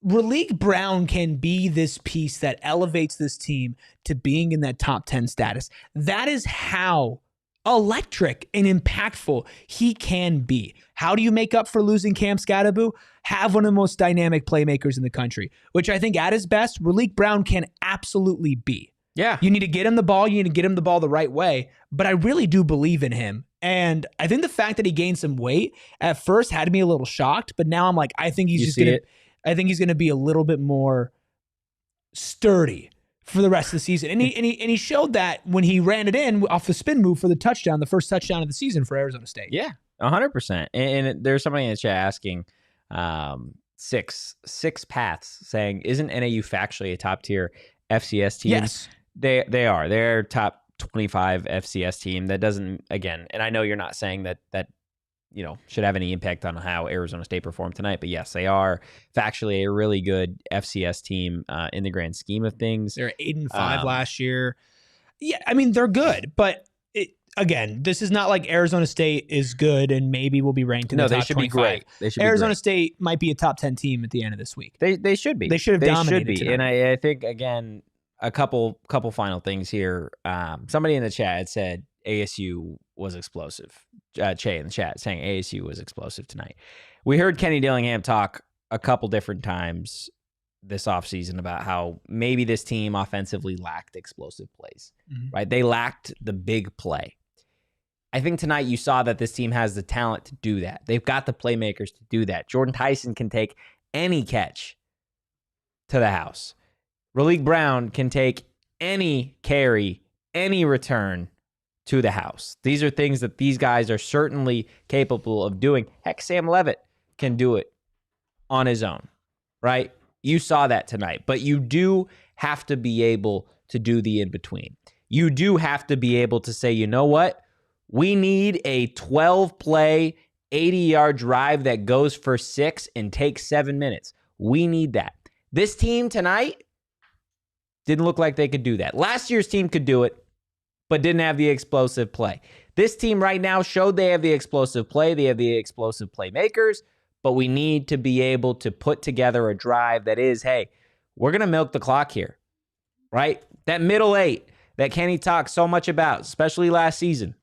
Raleek Brown can be this piece that elevates this team to being in that top 10 status. That is how electric and impactful he can be. How do you make up for losing Cam Scatterbu? Have one of the most dynamic playmakers in the country, which I think at his best, Raleek Brown can absolutely be. Yeah. You need to get him the ball. You need to get him the ball the right way. But I really do believe in him. And I think the fact that he gained some weight at first had me a little shocked, but now I'm like, I think he's going to be a little bit more sturdy for the rest of the season. And he showed that when he ran it in off the spin move for the touchdown, the first touchdown of the season for Arizona State. Yeah, 100%. And there's somebody in the chat asking six paths saying, isn't NAU factually a top tier FCS team? Yes. They are. They're top 25 FCS team that doesn't, again, and I know you're not saying that should have any impact on how Arizona State performed tonight, but yes, they are factually a really good FCS team in the grand scheme of things. They're 8-5 last year. Yeah, I mean, they're good, but again, this is not like Arizona State is good and maybe will be ranked in the top 25. No, they should be great. They should Arizona be great. State might be a top 10 team at the end of this week. They should be. They should have dominated tonight. And I think, again, a couple final things here. Somebody in the chat said ASU was explosive. Che in the chat saying ASU was explosive tonight. We heard Kenny Dillingham talk a couple different times this offseason about how maybe this team offensively lacked explosive plays, right? They lacked the big play. I think tonight you saw that this team has the talent to do that. They've got the playmakers to do that. Jordyn Tyson can take any catch to the house. Raleek Brown can take any carry, any return to the house. These are things that these guys are certainly capable of doing. Heck, Sam Leavitt can do it on his own, right? You saw that tonight, but you do have to be able to do the in-between. You do have to be able to say, you know what? We need a 12-play, 80-yard drive that goes for 6 and takes 7 minutes. We need that. This team tonight didn't look like they could do that. Last year's team could do it, but didn't have the explosive play. This team right now showed they have the explosive play. They have the explosive playmakers. But we need to be able to put together a drive that is, hey, we're going to milk the clock here, right? That middle 8 that Kenny talked so much about, especially last season.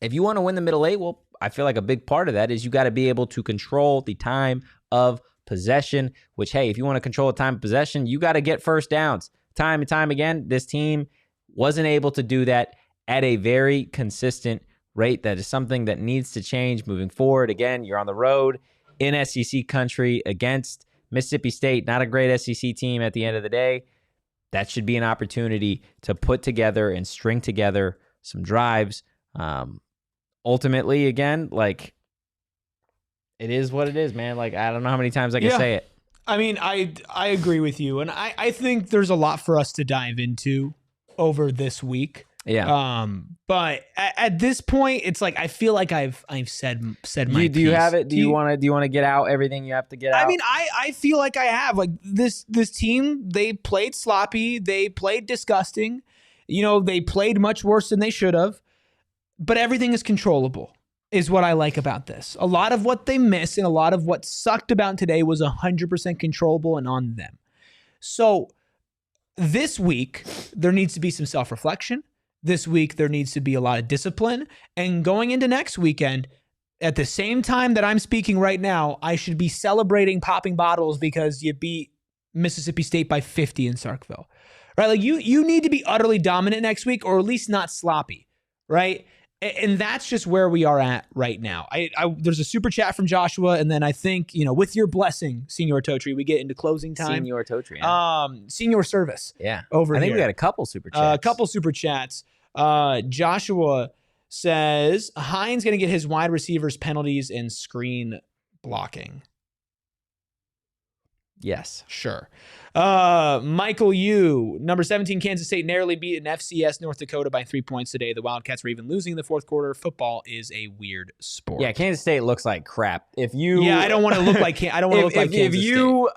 If you want to win the middle 8, well, I feel like a big part of that is you got to be able to control the time of possession, which, hey, if you want to control the time of possession, you got to get first downs. Time and time again, this team wasn't able to do that at a very consistent rate. That is something that needs to change moving forward. Again, you're on the road in SEC country against Mississippi State, not a great SEC team at the end of the day. That should be an opportunity to put together and string together some drives. Ultimately, again, like, it is what it is, man. Like, I don't know how many times I can say it. I mean, I agree with you, and I think there's a lot for us to dive into over this week. Yeah. But at this point, it's like I feel like I've said my piece. Do you have it? Do you want to get out everything you have to get out? I mean, I feel like I have. Like this team, they played sloppy, they played disgusting. They played much worse than they should have. But everything is controllable, is what I like about this. A lot of what they missed and a lot of what sucked about today was 100% controllable and on them. So this week, there needs to be some self-reflection. This week, there needs to be a lot of discipline. And going into next weekend, at the same time that I'm speaking right now, I should be celebrating popping bottles because you beat Mississippi State by 50 in Sarkville. Right? Like you need to be utterly dominant next week, or at least not sloppy, right? And that's just where we are at right now. There's a super chat from Joshua, and then I think, with your blessing, Senior Totri, we get into closing time. Senior Totri. Yeah. Senior service. Yeah. Over here. I think we got a couple super chats. Joshua says Hines going to get his wide receivers penalties and screen blocking. Yes. Sure. Michael Yu, number 17, Kansas State narrowly beat an FCS North Dakota by 3 points today. The Wildcats were even losing in the fourth quarter. Football is a weird sport. Yeah, Kansas State looks like crap. I don't want to look like Kansas State. If you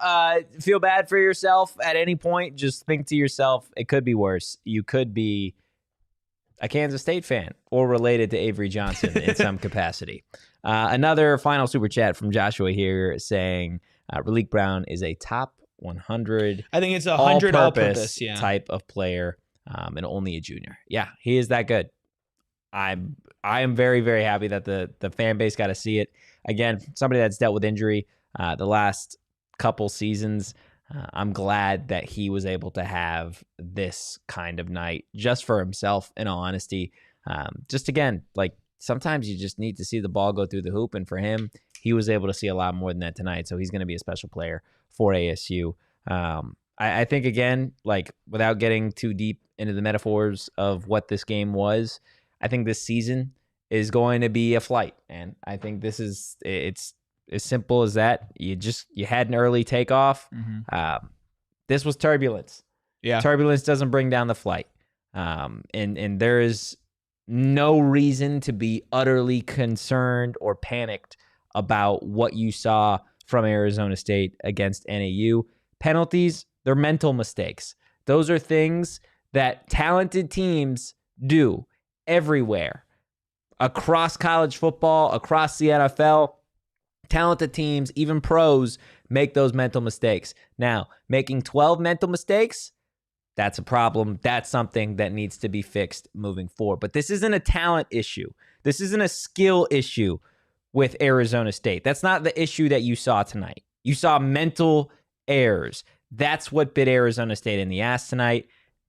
feel bad for yourself at any point, just think to yourself, it could be worse. You could be a Kansas State fan or related to Avery Johnson in some capacity. Another final super chat from Joshua here saying Raleek Brown is a top 100. I think it's 100 all-purpose type of player, and only a junior. Yeah, he is that good. I am very, very happy that the fan base got to see it. Again, somebody that's dealt with injury the last couple seasons. I'm glad that he was able to have this kind of night just for himself, in all honesty. Just again, like sometimes you just need to see the ball go through the hoop, and for him, he was able to see a lot more than that tonight. So he's going to be a special player for ASU. I think, again, like without getting too deep into the metaphors of what this game was, I think this season is going to be a flight. And I think it's as simple as that. You had an early takeoff. This was turbulence. Yeah. Turbulence doesn't bring down the flight. And there is no reason to be utterly concerned or panicked about what you saw from Arizona State against NAU. Penalties, they're mental mistakes. Those are things that talented teams do everywhere. Across college football, across the NFL, talented teams, even pros, make those mental mistakes. Now, making 12 mental mistakes, that's a problem. That's something that needs to be fixed moving forward. But this isn't a talent issue. This isn't a skill issue with Arizona State. That's not the issue that you saw tonight. You saw mental errors. That's what bit Arizona State in the ass tonight.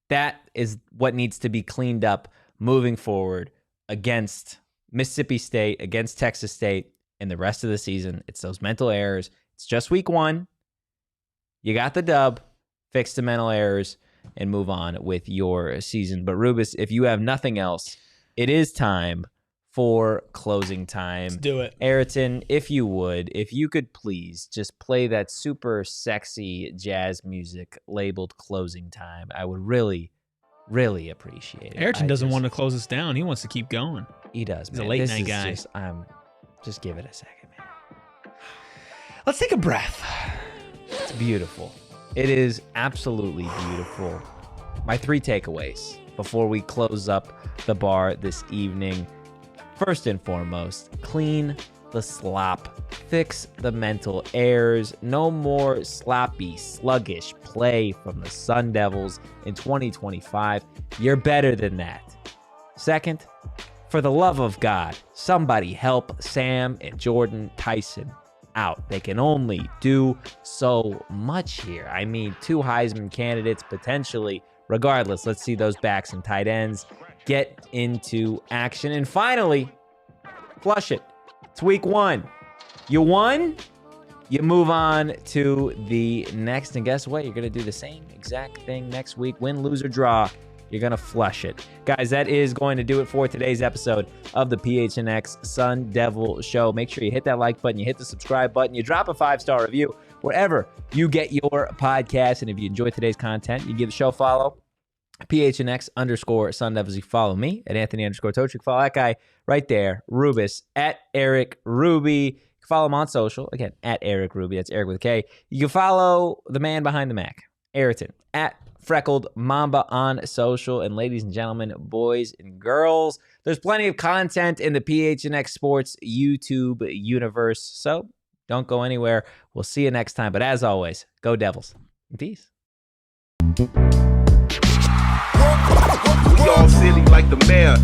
That is what needs to be cleaned up moving forward against Mississippi State, against Texas State, and the rest of the season. It's those mental errors. It's just week 1. You got the dub. Fix the mental errors and move on with your season. But Rubus, if you have nothing else, it is time for closing time. Let's do it. Aryton, if you could please just play that super sexy jazz music labeled closing time, I would really, really appreciate it. Aryton doesn't want to close us down. He wants to keep going. He does, man. He's a late This night is guy. Just give it a second, man. Let's take a breath. It's beautiful. It is absolutely beautiful. My 3 takeaways before we close up the bar this evening. First and foremost, clean the slop. Fix the mental errors. No more sloppy, sluggish play from the Sun Devils in 2025. You're better than that. Second, for the love of God, somebody help Sam and Jordyn Tyson out. They can only do so much here. I mean, 2 Heisman candidates potentially. Regardless, let's see those backs and tight ends get into action. And finally, flush it. It's week 1. You won. You move on to the next. And guess what? You're going to do the same exact thing next week. Win, lose, or draw. You're going to flush it. Guys, that is going to do it for today's episode of the PHNX Sun Devil Show. Make sure you hit that like button, you hit the subscribe button, you drop a 5-star review wherever you get your podcast. And if you enjoy today's content, you give the show a follow. PHNX_Sun Devils. You follow me at Anthony_Totri. Follow that guy right there, Rubus, at Erik Ruby. You can follow him on social. Again, at Erik Ruby. That's Erik with a K. You can follow the man behind the Mac, Aryton, at Freckled Mamba on social. And ladies and gentlemen, boys and girls, there's plenty of content in the PHNX Sports YouTube universe. So don't go anywhere. We'll see you next time. But as always, go Devils. Peace. We all silly like the mayor.